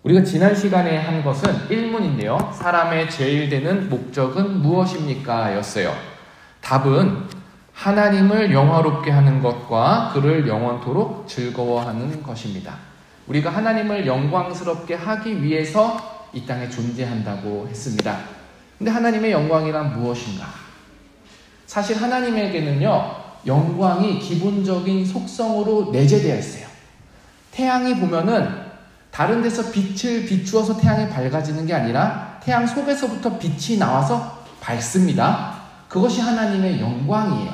우리가 지난 시간에 한 것은 1문인데요. 사람의 제일 되는 목적은 무엇입니까? 였어요. 답은 하나님을 영화롭게 하는 것과 그를 영원토록 즐거워하는 것입니다. 우리가 하나님을 영광스럽게 하기 위해서 이 땅에 존재한다고 했습니다. 근데 하나님의 영광이란 무엇인가? 사실 하나님에게는요, 영광이 기본적인 속성으로 내재되어 있어요. 태양이 보면은 다른 데서 빛을 비추어서 태양이 밝아지는 게 아니라 태양 속에서부터 빛이 나와서 밝습니다. 그것이 하나님의 영광이에요.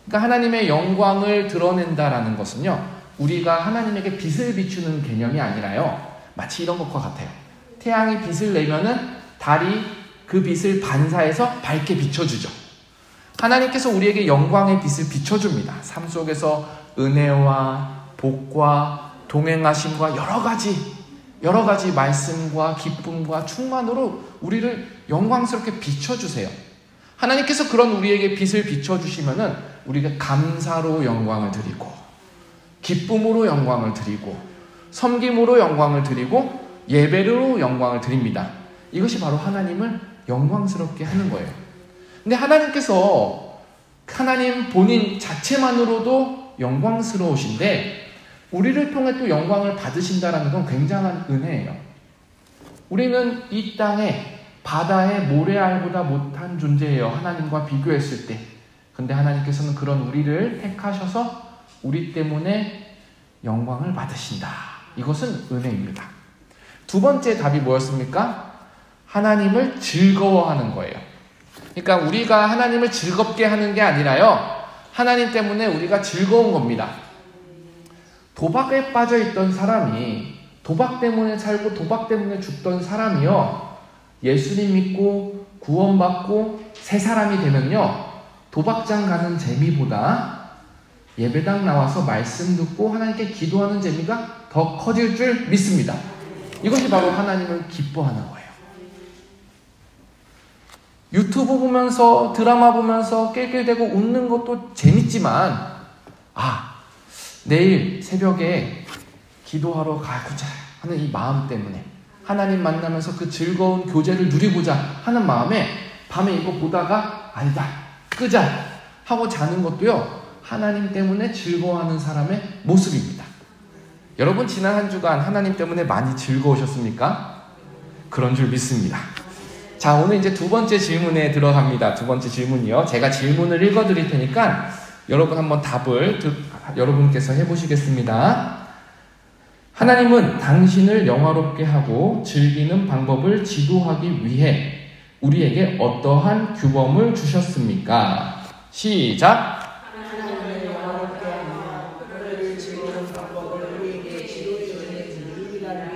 그러니까 하나님의 영광을 드러낸다라는 것은요, 우리가 하나님에게 빛을 비추는 개념이 아니라요, 마치 이런 것과 같아요. 태양이 빛을 내면은 달이 그 빛을 반사해서 밝게 비춰주죠. 하나님께서 우리에게 영광의 빛을 비춰줍니다. 삶 속에서 은혜와 복과 동행하심과 여러 가지 말씀과 기쁨과 충만으로 우리를 영광스럽게 비춰주세요. 하나님께서 그런 우리에게 빛을 비춰주시면은 우리가 감사로 영광을 드리고, 기쁨으로 영광을 드리고, 섬김으로 영광을 드리고, 예배로 영광을 드립니다. 이것이 바로 하나님을 영광스럽게 하는 거예요. 근데 하나님께서 하나님 본인 자체만으로도 영광스러우신데 우리를 통해 또 영광을 받으신다는 건 굉장한 은혜예요. 우리는 이 땅에 바다의 모래알보다 못한 존재예요. 하나님과 비교했을 때. 근데 하나님께서는 그런 우리를 택하셔서 우리 때문에 영광을 받으신다. 이것은 은혜입니다. 두 번째 답이 뭐였습니까? 하나님을 즐거워하는 거예요. 그러니까 우리가 하나님을 즐겁게 하는 게 아니라요, 하나님 때문에 우리가 즐거운 겁니다. 도박에 빠져있던 사람이, 도박 때문에 살고 도박 때문에 죽던 사람이요, 예수님 믿고 구원받고 새 사람이 되면요, 도박장 가는 재미보다 예배당 나와서 말씀 듣고 하나님께 기도하는 재미가 더 커질 줄 믿습니다. 이것이 바로 하나님을 기뻐하는 거예요. 유튜브 보면서 드라마 보면서 낄낄대고 웃는 것도 재밌지만, 내일 새벽에 기도하러 가고자 하는 이 마음 때문에, 하나님 만나면서 그 즐거운 교제를 누리고자 하는 마음에 밤에 이거 보다가 아니다, 끄자 하고 자는 것도요, 하나님 때문에 즐거워하는 사람의 모습입니다. 여러분, 지난 한 주간 하나님 때문에 많이 즐거우셨습니까? 그런 줄 믿습니다. 자, 오늘 이제 두 번째 질문에 들어갑니다. 두 번째 질문이요, 제가 질문을 읽어드릴 테니까 여러분 한번 답을 여러분께서 해보시겠습니다. 하나님은 당신을 영화롭게 하고 즐기는 방법을 지도하기 위해 우리에게 어떠한 규범을 주셨습니까? 시작! 하나님을 영화롭게 하며 그를 즐기는 방법을 우리에게 지도해주는 유일한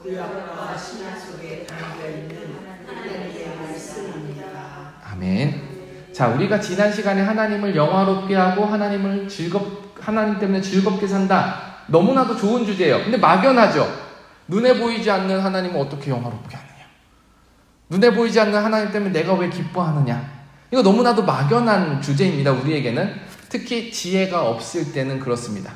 구약과 신약 속에 담겨있는 하나님의 말씀입니다. 아멘. 자, 우리가 지난 시간에 하나님을 영화롭게 하고 하나님 때문에 즐겁게 산다. 너무나도 좋은 주제예요. 근데 막연하죠. 눈에 보이지 않는 하나님을 어떻게 영화롭게 하느냐. 눈에 보이지 않는 하나님 때문에 내가 왜 기뻐하느냐. 이거 너무나도 막연한 주제입니다. 우리에게는. 특히 지혜가 없을 때는 그렇습니다.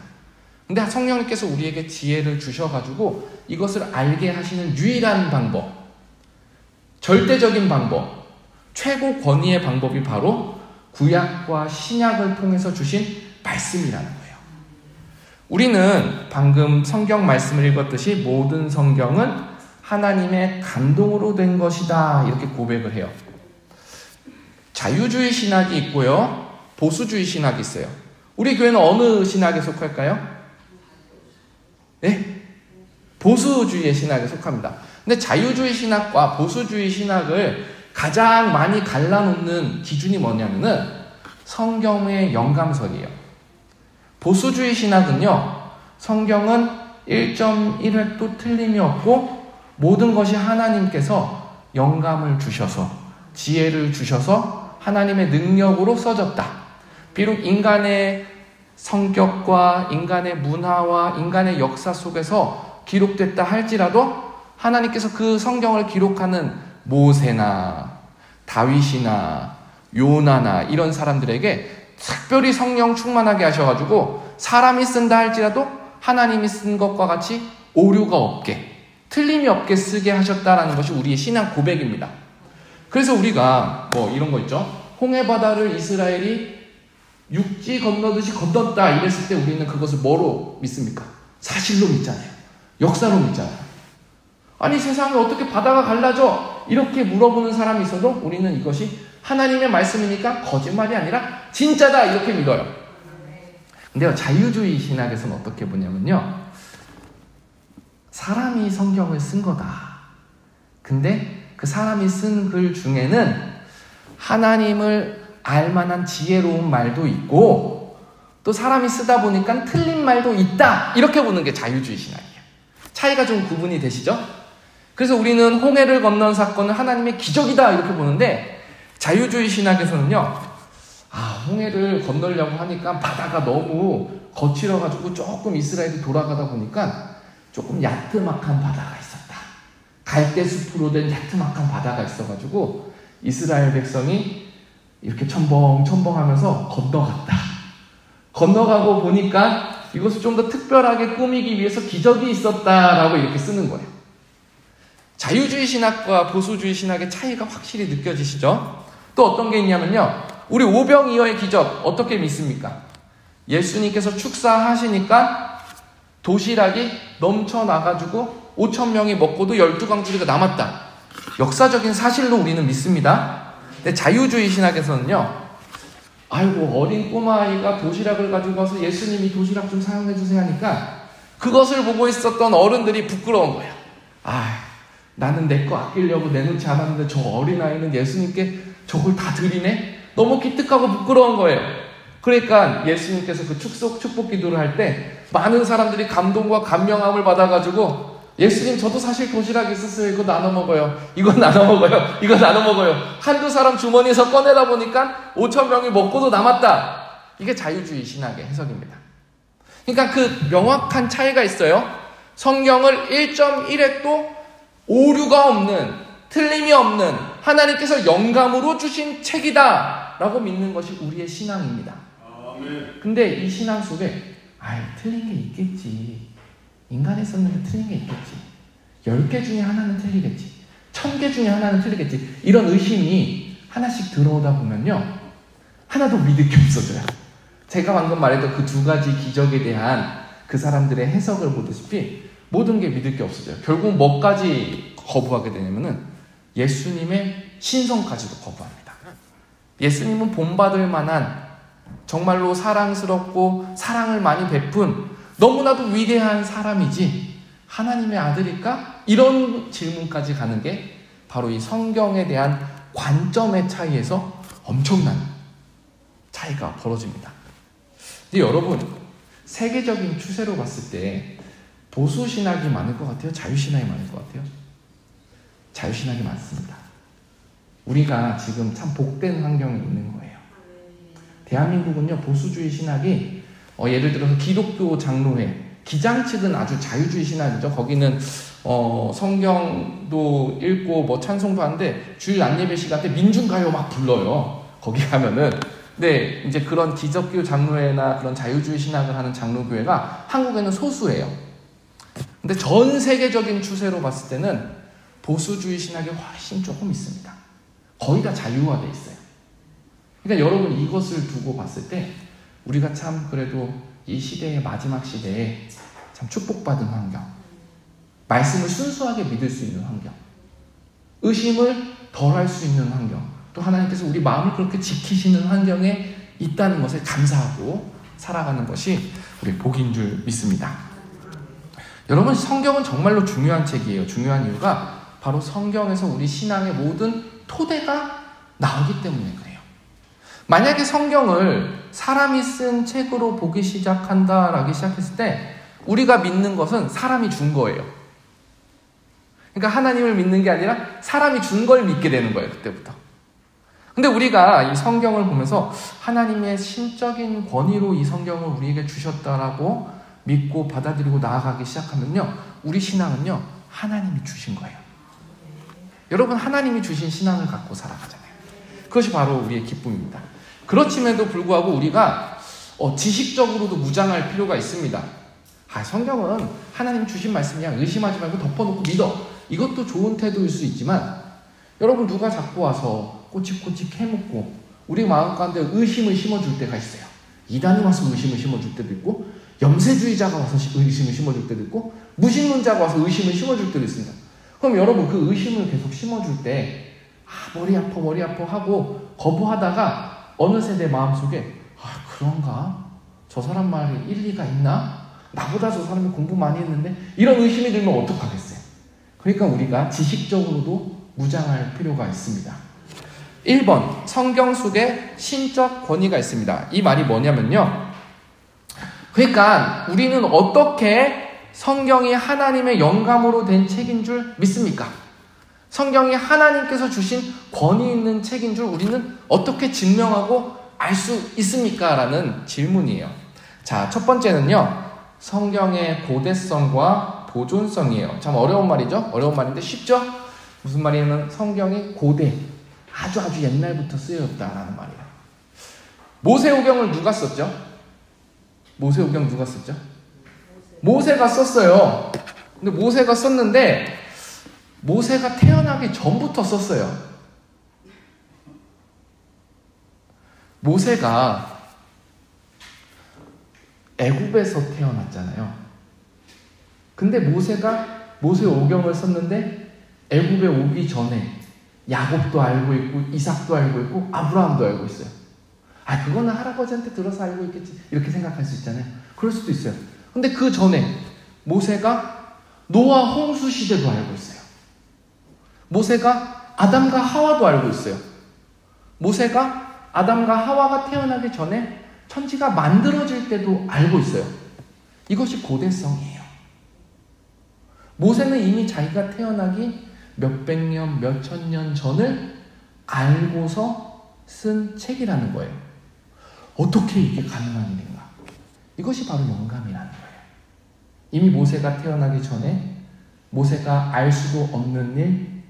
근데 성령님께서 우리에게 지혜를 주셔가지고 이것을 알게 하시는 유일한 방법, 절대적인 방법, 최고 권위의 방법이 바로 구약과 신약을 통해서 주신 말씀이라는 거예요. 우리는 방금 성경 말씀을 읽었듯이 모든 성경은 하나님의 감동으로 된 것이다, 이렇게 고백을 해요. 자유주의 신학이 있고요, 보수주의 신학이 있어요. 우리 교회는 어느 신학에 속할까요? 네? 보수주의의 신학에 속합니다. 근데 자유주의 신학과 보수주의 신학을 가장 많이 갈라놓는 기준이 뭐냐면은 성경의 영감설이에요. 보수주의 신학은요, 성경은 1.1획도 틀림이 없고 모든 것이 하나님께서 영감을 주셔서, 지혜를 주셔서 하나님의 능력으로 써졌다. 비록 인간의 성격과 인간의 문화와 인간의 역사 속에서 기록됐다 할지라도 하나님께서 그 성경을 기록하는 모세나 다윗이나 요나나 이런 사람들에게 특별히 성령 충만하게 하셔가지고 사람이 쓴다 할지라도 하나님이 쓴 것과 같이 오류가 없게, 틀림이 없게 쓰게 하셨다라는 것이 우리의 신앙 고백입니다. 그래서 우리가 뭐 이런 거 있죠. 홍해바다를 이스라엘이 육지 건너듯이 건넜다 이랬을 때 우리는 그것을 뭐로 믿습니까? 사실로 믿잖아요. 역사로 믿잖아요. 아니 세상에 어떻게 바다가 갈라져? 이렇게 물어보는 사람이 있어도 우리는 이것이 하나님의 말씀이니까 거짓말이 아니라 진짜다 이렇게 믿어요. 근데요, 자유주의 신학에서는 어떻게 보냐면요, 사람이 성경을 쓴 거다. 근데 그 사람이 쓴 글 중에는 하나님을 알만한 지혜로운 말도 있고 또 사람이 쓰다 보니까 틀린 말도 있다, 이렇게 보는 게 자유주의 신학이에요. 차이가 좀 구분이 되시죠? 그래서 우리는 홍해를 건넌 사건은 하나님의 기적이다 이렇게 보는데, 자유주의 신학에서는요, 홍해를 건너려고 하니까 바다가 너무 거칠어가지고 조금 이스라엘이 돌아가다 보니까 조금 야트막한 바다가 있었다. 갈대숲으로 된 야트막한 바다가 있어가지고 이스라엘 백성이 이렇게 첨벙첨벙하면서 건너갔다. 건너가고 보니까 이것을 좀 더 특별하게 꾸미기 위해서 기적이 있었다라고 이렇게 쓰는 거예요. 자유주의 신학과 보수주의 신학의 차이가 확실히 느껴지시죠? 또 어떤 게 있냐면요, 우리 오병이어의 기적 어떻게 믿습니까? 예수님께서 축사하시니까 도시락이 넘쳐나가지고 5,000명이 먹고도 12광주리가 남았다. 역사적인 사실로 우리는 믿습니다. 근데 자유주의 신학에서는요, 아이고 어린 꼬마아이가 도시락을 가지고 와서 예수님이 도시락 좀 사용해 주세요 하니까 그것을 보고 있었던 어른들이 부끄러운 거예요. 나는 내 거 아끼려고 내놓지 않았는데 저 어린아이는 예수님께 저걸 다 드리네? 너무 기특하고 부끄러운 거예요. 그러니까 예수님께서 그 축복 기도를 할 때 많은 사람들이 감동과 감명함을 받아가지고, 예수님 저도 사실 도시락이 있었어요. 이거 나눠 먹어요. 이거 나눠 먹어요. 이거 나눠 먹어요. 한두 사람 주머니에서 꺼내다 보니까 5,000명이 먹고도 남았다. 이게 자유주의 신학의 해석입니다. 그러니까 그 명확한 차이가 있어요. 성경을 1.1획도 오류가 없는, 틀림이 없는 하나님께서 영감으로 주신 책이다 라고 믿는 것이 우리의 신앙입니다. 근데 이 신앙 속에 틀린 게 있겠지. 인간이 썼는데 틀린 게 있겠지. 10개 중에 하나는 틀리겠지. 1000개 중에 하나는 틀리겠지. 이런 의심이 하나씩 들어오다 보면요, 하나도 믿을 게 없어져요. 제가 방금 말했던 그 두 가지 기적에 대한 그 사람들의 해석을 보다시피 모든 게 믿을 게 없어져요. 결국 뭐까지 거부하게 되냐면은 예수님의 신성까지도 거부합니다. 예수님은 본받을 만한, 정말로 사랑스럽고 사랑을 많이 베푼 너무나도 위대한 사람이지 하나님의 아들일까? 이런 질문까지 가는 게 바로 이 성경에 대한 관점의 차이에서 엄청난 차이가 벌어집니다. 근데 여러분, 세계적인 추세로 봤을 때 보수신학이 많을 것 같아요? 자유신학이 많을 것 같아요? 자유신학이 많습니다. 우리가 지금 참 복된 환경에 있는 거예요. 대한민국은요, 보수주의 신학이 예를 들어서 기독교 장로회, 기장 측은 아주 자유주의 신학이죠. 거기는 성경도 읽고 뭐 찬송도 하는데 주일 안예배 시간 때 민중가요 막 불러요. 거기 가면은. 근데 이제 그런 기독교 장로회나 그런 자유주의 신학을 하는 장로교회가 한국에는 소수예요. 근데 전 세계적인 추세로 봤을 때는 보수주의 신학이 훨씬 조금 있습니다. 거의 다 자유화되어 있어요. 그러니까 여러분, 이것을 두고 봤을 때 우리가 참 그래도 이 시대의 마지막 시대에 참 축복받은 환경, 말씀을 순수하게 믿을 수 있는 환경, 의심을 덜 할 수 있는 환경, 또 하나님께서 우리 마음을 그렇게 지키시는 환경에 있다는 것을 감사하고 살아가는 것이 우리 복인 줄 믿습니다. 여러분, 성경은 정말로 중요한 책이에요. 중요한 이유가 바로 성경에서 우리 신앙의 모든 토대가 나오기 때문에 그래요. 만약에 성경을 사람이 쓴 책으로 보기 시작했을 때 우리가 믿는 것은 사람이 준 거예요. 그러니까 하나님을 믿는 게 아니라 사람이 준 걸 믿게 되는 거예요, 그때부터. 근데 우리가 이 성경을 보면서 하나님의 신적인 권위로 이 성경을 우리에게 주셨다라고 믿고 받아들이고 나아가기 시작하면요, 우리 신앙은요, 하나님이 주신 거예요. 여러분, 하나님이 주신 신앙을 갖고 살아가잖아요. 그것이 바로 우리의 기쁨입니다. 그렇임에도 불구하고 우리가 지식적으로도 무장할 필요가 있습니다. 성경은 하나님 주신 말씀이야. 의심하지 말고 덮어놓고 믿어. 이것도 좋은 태도일 수 있지만 여러분 누가 자꾸 와서 꼬치꼬치 캐묻고 우리 마음 가운데 의심을 심어줄 때가 있어요. 이단이 와서 의심을 심어줄 때도 있고 염세주의자가 와서 의심을 심어줄 때도 있고 무신론자가 와서 의심을 심어줄 때도 있습니다. 그럼 여러분 그 의심을 계속 심어줄 때 머리 아파 하고 거부하다가 어느새 내 마음속에 그런가? 저 사람 말이 일리가 있나? 나보다 저 사람이 공부 많이 했는데 이런 의심이 들면 어떡하겠어요? 그러니까 우리가 지식적으로도 무장할 필요가 있습니다. 1번, 성경 속에 신적 권위가 있습니다. 이 말이 뭐냐면요. 그러니까 우리는 어떻게 성경이 하나님의 영감으로 된 책인 줄 믿습니까? 성경이 하나님께서 주신 권위 있는 책인 줄 우리는 어떻게 증명하고 알 수 있습니까? 라는 질문이에요. 자, 첫 번째는요. 성경의 고대성과 보존성이에요. 참 어려운 말이죠. 어려운 말인데 쉽죠? 무슨 말이냐면 성경이 고대, 아주 옛날부터 쓰여졌다라는 말이에요. 모세오경을 누가 썼죠? 모세오경 누가 썼죠? 모세가 썼어요. 근데 모세가 썼는데 모세가 태어나기 전부터 썼어요. 모세가 애굽에서 태어났잖아요. 근데 모세가 모세오경을 썼는데 애굽에 오기 전에 야곱도 알고 있고 이삭도 알고 있고 아브라함도 알고 있어요. 그거는 할아버지한테 들어서 알고 있겠지 이렇게 생각할 수 있잖아요. 그럴 수도 있어요. 근데 그 전에 모세가 노아 홍수 시대도 알고 있어요. 모세가 아담과 하와도 알고 있어요. 모세가 아담과 하와가 태어나기 전에 천지가 만들어질 때도 알고 있어요. 이것이 고대성이에요. 모세는 이미 자기가 태어나기 몇백 년, 몇천 년 전을 알고서 쓴 책이라는 거예요. 어떻게 이게 가능한 일인가? 이것이 바로 영감이라는 거예요. 이미 모세가 태어나기 전에 모세가 알 수도 없는 일,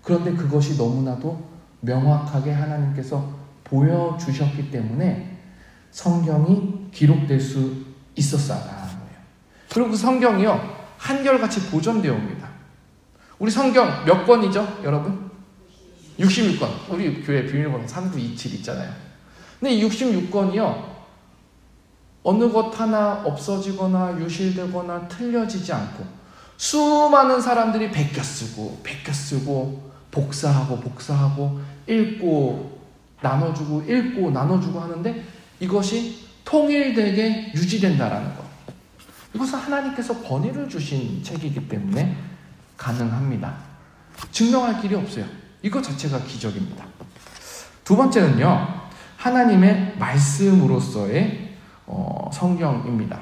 그런데 그것이 너무나도 명확하게 하나님께서 보여주셨기 때문에 성경이 기록될 수 있었다라는 거예요. 그리고 그 성경이요, 한결같이 보존되어 옵니다. 우리 성경 몇 권이죠, 여러분? 66권. 우리 교회 비밀번호 3927 있잖아요. 근데 이 66권이요, 어느 것 하나 없어지거나 유실되거나 틀려지지 않고 수많은 사람들이 베껴 쓰고 복사하고 읽고 나눠주고 하는데 이것이 통일되게 유지된다라는 것. 이것은 하나님께서 권위를 주신 책이기 때문에 가능합니다. 증명할 길이 없어요. 이것 자체가 기적입니다. 두 번째는요, 하나님의 말씀으로서의 성경입니다.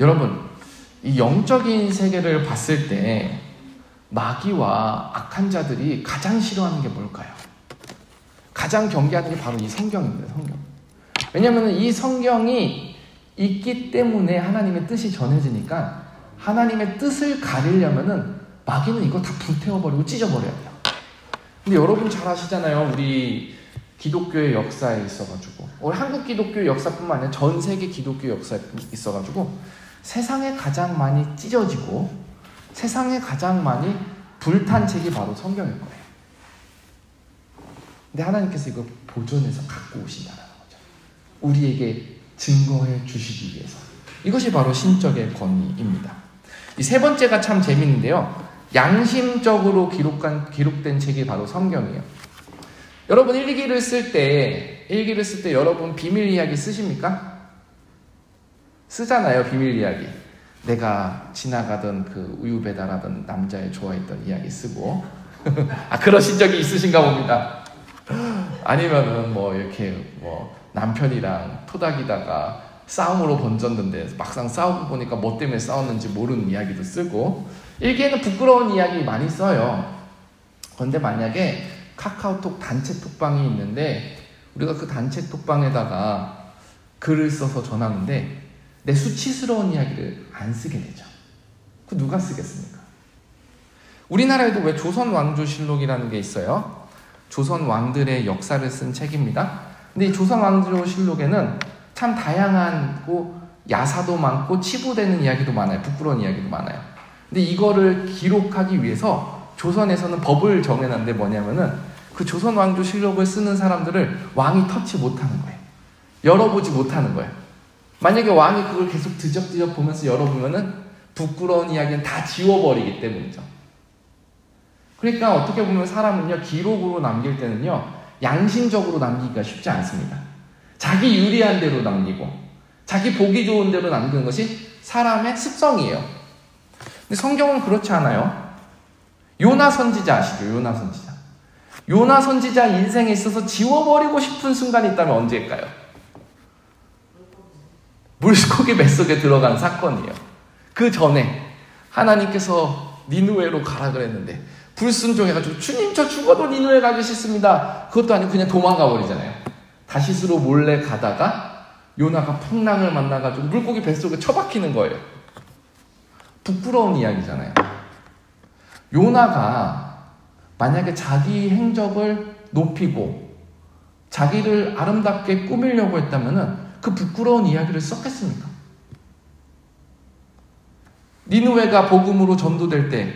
여러분, 이 영적인 세계를 봤을 때 마귀와 악한 자들이 가장 싫어하는 게 뭘까요? 가장 경계하는 게 바로 이 성경입니다. 성경. 왜냐하면 이 성경이 있기 때문에 하나님의 뜻이 전해지니까 하나님의 뜻을 가리려면은 마귀는 이거 다 불태워버리고 찢어버려야 돼요. 근데 여러분 잘 아시잖아요. 우리 기독교의 역사에 있어가지고, 우리 한국 기독교 역사뿐만 아니라 전 세계 기독교 역사에 있어가지고 세상에 가장 많이 찢어지고 세상에 가장 많이 불탄 책이 바로 성경일 거예요. 근데 하나님께서 이거 보존해서 갖고 오신다는 거죠. 우리에게 증거해 주시기 위해서. 이것이 바로 신적의 권위입니다. 이 세 번째가 참 재밌는데요. 양심적으로 기록된 책이 바로 성경이에요. 여러분 일기를 쓸 때 여러분 비밀 이야기 쓰십니까? 쓰잖아요. 비밀 이야기. 내가 지나가던 그 우유 배달하던 남자애 좋아했던 이야기 쓰고 그러신 적이 있으신가 봅니다. 아니면은 이렇게 남편이랑 토닥이다가 싸움으로 번졌는데 막상 싸우고 보니까 뭐 때문에 싸웠는지 모르는 이야기도 쓰고, 일기에는 부끄러운 이야기 많이 써요. 그런데 만약에 카카오톡 단체 톡방이 있는데 우리가 그 단체 톡방에다가 글을 써서 전하는데 내 수치스러운 이야기를 안 쓰게 되죠. 그 누가 쓰겠습니까? 우리나라에도 왜 조선왕조실록이라는 게 있어요. 조선 왕들의 역사를 쓴 책입니다. 근데 이 조선 왕조실록에는 참 다양하고 야사도 많고 치부되는 이야기도 많아요. 부끄러운 이야기도 많아요. 근데 이거를 기록하기 위해서 조선에서는 법을 정해놨는데 뭐냐면은 그 조선 왕조실록을 쓰는 사람들을 왕이 터치 못하는 거예요. 열어보지 못하는 거예요. 만약에 왕이 그걸 계속 뒤적뒤적 보면서 열어보면은 부끄러운 이야기는 다 지워버리기 때문이죠. 그러니까 어떻게 보면 사람은요, 기록으로 남길 때는요, 양심적으로 남기기가 쉽지 않습니다. 자기 유리한 대로 남기고 자기 보기 좋은 대로 남기는 것이 사람의 습성이에요. 근데 성경은 그렇지 않아요. 요나 선지자 아시죠? 요나 선지자. 요나 선지자 인생에 있어서 지워버리고 싶은 순간이 있다면 언제일까요? 물고기 뱃속에 들어간 사건이에요. 그 전에 하나님께서 니느웨로 가라 그랬는데 불순종해가지고 주님 저 죽어도 니느웨 가기 싫습니다. 그것도 아니고 그냥 도망가 버리잖아요. 다시스로 몰래 가다가 요나가 풍랑을 만나가지고 물고기 뱃속에 처박히는 거예요. 부끄러운 이야기잖아요. 요나가 만약에 자기 행적을 높이고 자기를 아름답게 꾸미려고 했다면 그 부끄러운 이야기를 썼겠습니까? 니느웨가 복음으로 전도될 때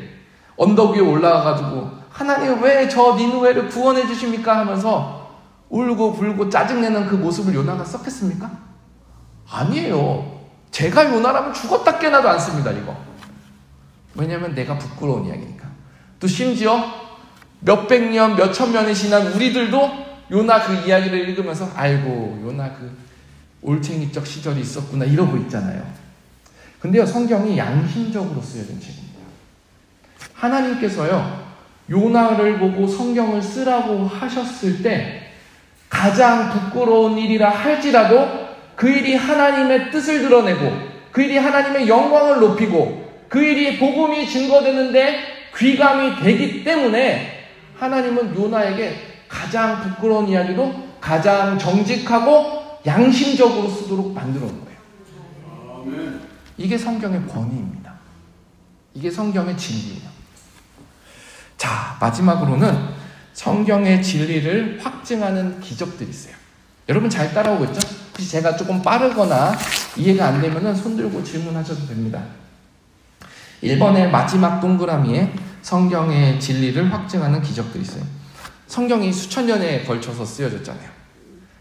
언덕 위에 올라가가지고 하나님 왜 저 니느웨를 구원해 주십니까? 하면서 울고 불고 짜증내는 그 모습을 요나가 썼겠습니까? 아니에요. 제가 요나라면 죽었다 깨나도 안 씁니다. 이거. 왜냐하면 내가 부끄러운 이야기니까. 또 심지어 몇백 년, 몇천 년이 지난 우리들도 요나 그 이야기를 읽으면서 아이고 요나 그 올챙이적 시절이 있었구나 이러고 있잖아요. 근데요, 성경이 양심적으로 쓰여진 책입니다. 하나님께서요, 요나를 보고 성경을 쓰라고 하셨을 때 가장 부끄러운 일이라 할지라도 그 일이 하나님의 뜻을 드러내고 그 일이 하나님의 영광을 높이고 그 일이 복음이 증거되는데 귀감이 되기 때문에 하나님은 요나에게 가장 부끄러운 이야기도 가장 정직하고 양심적으로 쓰도록 만들어 놓은 거예요. 이게 성경의 권위입니다. 이게 성경의 진리예요. 자, 마지막으로는 성경의 진리를 확증하는 기적들이 있어요. 여러분 잘 따라오고 있죠? 혹시 제가 조금 빠르거나 이해가 안 되면 손 들고 질문하셔도 됩니다. 1번의 마지막 동그라미에 성경의 진리를 확증하는 기적들이 있어요. 성경이 수천 년에 걸쳐서 쓰여졌잖아요.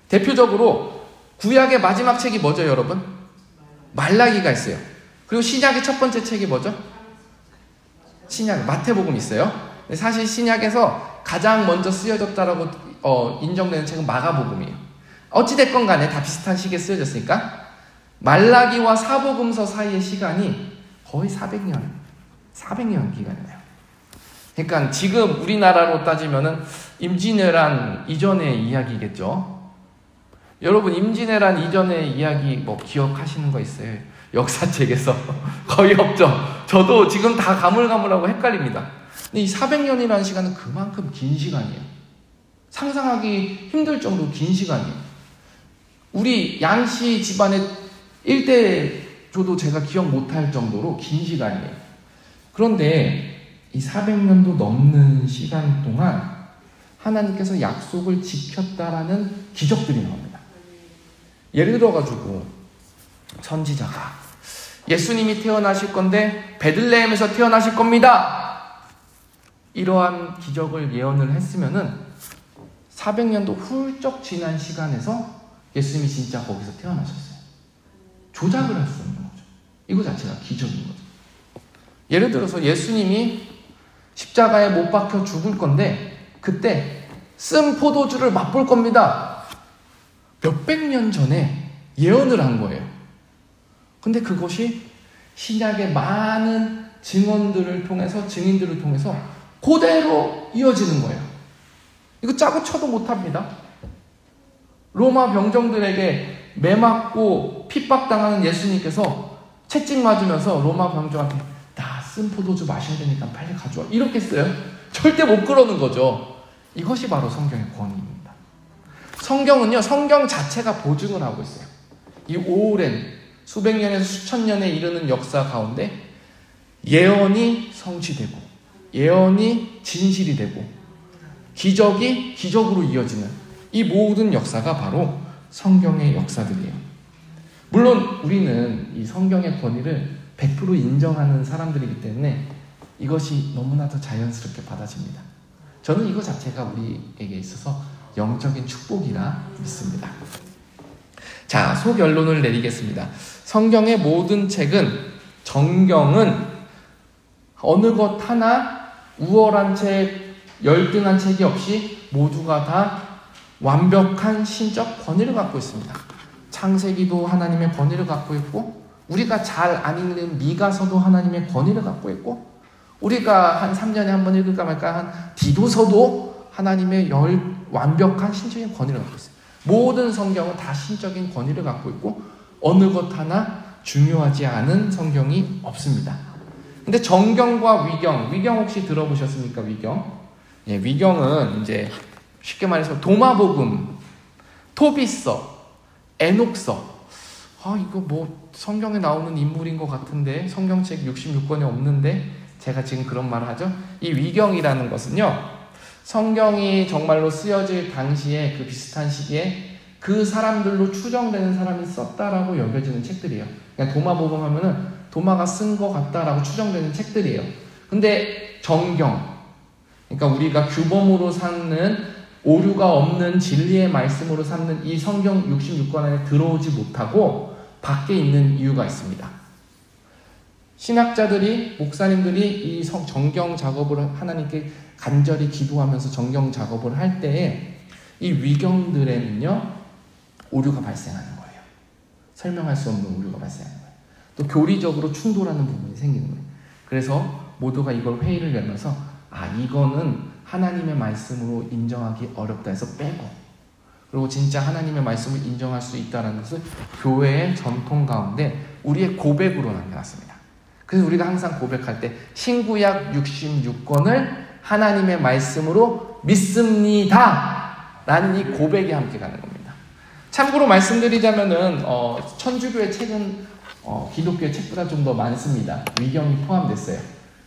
대표적으로 구약의 마지막 책이 뭐죠, 여러분? 말라기가 있어요. 그리고 신약의 첫 번째 책이 뭐죠? 신약, 마태복음 있어요. 사실 신약에서 가장 먼저 쓰여졌다라고 인정되는 책은 마가복음이에요. 어찌됐건 간에 다 비슷한 시기에 쓰여졌으니까 말라기와 사복음서 사이의 시간이 거의 400년 기간이에요. 그러니까 지금 우리나라로 따지면은 임진왜란 이전의 이야기겠죠. 여러분 임진왜란 이전의 이야기 뭐 기억하시는 거 있어요? 역사책에서 거의 없죠. 저도 지금 다 가물가물하고 헷갈립니다. 근데 이 400년이라는 시간은 그만큼 긴 시간이에요. 상상하기 힘들 정도로 긴 시간이에요. 우리 양씨 집안의 일대조도 제가 기억 못할 정도로 긴 시간이에요. 그런데 이 400년도 넘는 시간 동안 하나님께서 약속을 지켰다라는 기적들이 나옵니다. 예를 들어가지고 선지자가 예수님이 태어나실 건데 베들레헴에서 태어나실 겁니다. 이러한 기적을 예언을 했으면은 400년도 훌쩍 지난 시간에서 예수님이 진짜 거기서 태어나셨어요. 조작을 할 수 없는 거죠. 이거 자체가 기적인 거죠. 예를 들어서 예수님이 십자가에 못 박혀 죽을 건데 그때 쓴 포도주를 맛볼 겁니다. 몇백 년 전에 예언을 한 거예요. 근데 그것이 신약의 많은 증언들을 통해서 증인들을 통해서 그대로 이어지는 거예요. 이거 짜고 쳐도 못합니다. 로마 병정들에게 매맞고 핍박당하는 예수님께서 채찍 맞으면서 로마 병정한테 나 쓴 포도주 마셔야 되니까 빨리 가져와 이렇게 써요. 절대 못 그러는 거죠. 이것이 바로 성경의 권위입니다. 성경은요, 성경 자체가 보증을 하고 있어요. 이 오랜 수백 년에서 수천 년에 이르는 역사 가운데 예언이 성취되고 예언이 진실이 되고 기적이 기적으로 이어지는 이 모든 역사가 바로 성경의 역사들이에요. 물론 우리는 이 성경의 권위를 100% 인정하는 사람들이기 때문에 이것이 너무나도 자연스럽게 받아집니다. 저는 이거 자체가 우리에게 있어서 영적인 축복이라 믿습니다. 자, 소결론을 내리겠습니다. 성경의 모든 책은, 정경은 어느 것 하나 우월한 책, 열등한 책이 없이 모두가 다 완벽한 신적 권위를 갖고 있습니다. 창세기도 하나님의 권위를 갖고 있고, 우리가 잘 안 읽는 미가서도 하나님의 권위를 갖고 있고, 우리가 한 3년에 한 번 읽을까 말까 한 디도서도 하나님의 완벽한 신적인 권위를 갖고 있어요. 모든 성경은 다 신적인 권위를 갖고 있고 어느 것 하나 중요하지 않은 성경이 없습니다. 근데 정경과 위경 혹시 들어보셨습니까? 위경? 예, 위경은 이제 쉽게 말해서 도마복음, 토비서, 에녹서. 이거 뭐 성경에 나오는 인물인 것 같은데 성경책 66권에 없는데 제가 지금 그런 말을 하죠. 이 위경이라는 것은요, 성경이 정말로 쓰여질 당시에 그 비슷한 시기에 그 사람들로 추정되는 사람이 썼다라고 여겨지는 책들이에요. 그냥 도마복음 하면은 도마가 쓴 것 같다라고 추정되는 책들이에요. 근데 정경, 그러니까 우리가 규범으로 삼는 오류가 없는 진리의 말씀으로 삼는 이 성경 66권 안에 들어오지 못하고 밖에 있는 이유가 있습니다. 신학자들이, 목사님들이 이 정경 작업을 하나님께 간절히 기도하면서 정경 작업을 할 때에 이 위경들에는요, 오류가 발생하는 거예요. 설명할 수 없는 오류가 발생하는 거예요. 또 교리적으로 충돌하는 부분이 생기는 거예요. 그래서 모두가 이걸 회의를 열면서 이거는 하나님의 말씀으로 인정하기 어렵다 해서 빼고, 그리고 진짜 하나님의 말씀을 인정할 수 있다는 것을 교회의 전통 가운데 우리의 고백으로 남겨놨습니다. 그래서 우리가 항상 고백할 때 신구약 66권을 하나님의 말씀으로 믿습니다 라는 이 고백이 함께 가는 겁니다. 참고로 말씀드리자면은 천주교의 책은 기독교의 책보다 좀 더 많습니다. 위경이 포함됐어요.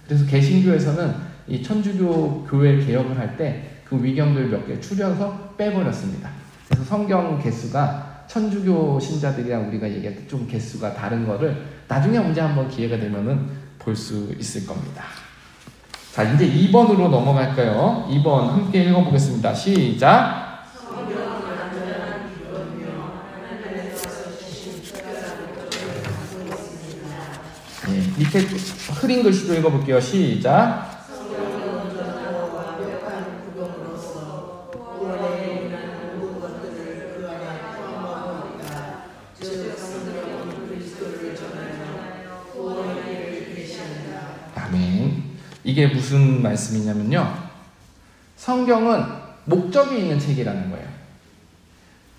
그래서 개신교에서는 이 천주교 교회 개혁을 할 때 그 위경들 몇 개 추려서 빼버렸습니다. 그래서 성경 개수가 천주교 신자들이랑 우리가 얘기할 때 좀 개수가 다른 거를 나중에 언제 한번 기회가 되면은 볼 수 있을 겁니다. 자, 이제 2번으로 넘어갈까요? 2번 함께 읽어보겠습니다. 시작! 네, 밑에 흐린 글씨도 읽어볼게요. 시작! 이게 무슨 말씀이냐면요, 성경은 목적이 있는 책이라는 거예요.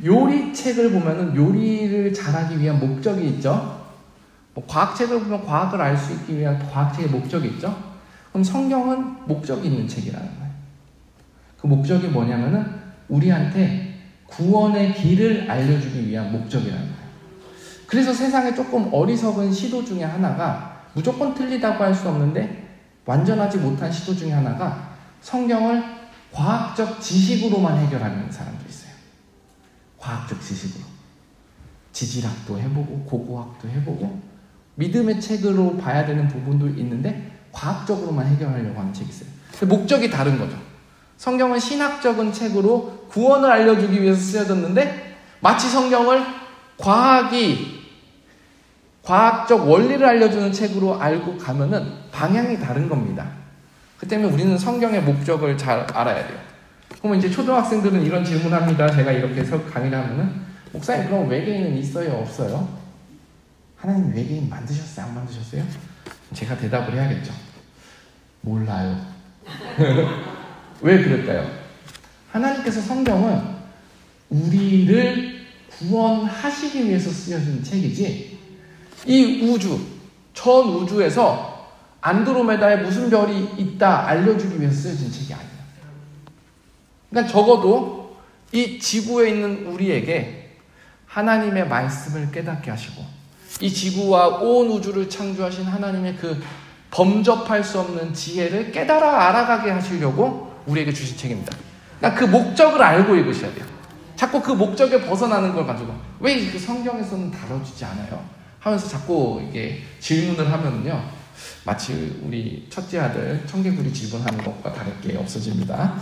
요리책을 보면은 요리를 잘하기 위한 목적이 있죠. 과학책을 보면 과학을 알 수 있기 위한 과학책의 목적이 있죠. 그럼 성경은 목적이 있는 책이라는 거예요. 그 목적이 뭐냐면은 우리한테 구원의 길을 알려주기 위한 목적이라는 거예요. 그래서 세상에 조금 어리석은 시도 중에 하나가, 무조건 틀리다고 할 수 없는데 완전하지 못한 시도 중에 하나가, 성경을 과학적 지식으로만 해결하는 사람도 있어요. 과학적 지식으로. 지질학도 해보고 고고학도 해보고 믿음의 책으로 봐야 되는 부분도 있는데 과학적으로만 해결하려고 하는 책이 있어요. 근데 목적이 다른 거죠. 성경은 신학적인 책으로 구원을 알려주기 위해서 쓰여졌는데 마치 성경을 과학적 원리를 알려주는 책으로 알고 가면은 방향이 다른 겁니다. 그 때문에 우리는 성경의 목적을 잘 알아야 돼요. 그러면 이제 초등학생들은 이런 질문을 합니다. 제가 이렇게 강의를 하면은, 목사님 그럼 외계인은 있어요? 없어요? 하나님 외계인 만드셨어요? 안 만드셨어요? 제가 대답을 해야겠죠. 몰라요. 왜 그럴까요? 하나님께서 성경은 우리를 구원하시기 위해서 쓰여진 책이지, 이 우주, 전 우주에서 안드로메다에 무슨 별이 있다 알려주기 위해서 쓰여진 책이 아니에요. 그러니까 적어도 이 지구에 있는 우리에게 하나님의 말씀을 깨닫게 하시고, 이 지구와 온 우주를 창조하신 하나님의 그 범접할 수 없는 지혜를 깨달아 알아가게 하시려고 우리에게 주신 책입니다. 그러니까 그 목적을 알고 읽으셔야 돼요. 자꾸 그 목적에 벗어나는 걸 가지고 왜 그 성경에서는 다뤄주지 않아요? 하면서 자꾸 이게 질문을 하면요, 마치 우리 첫째 아들 청개구리 질문하는 것과 다를 게 없어집니다.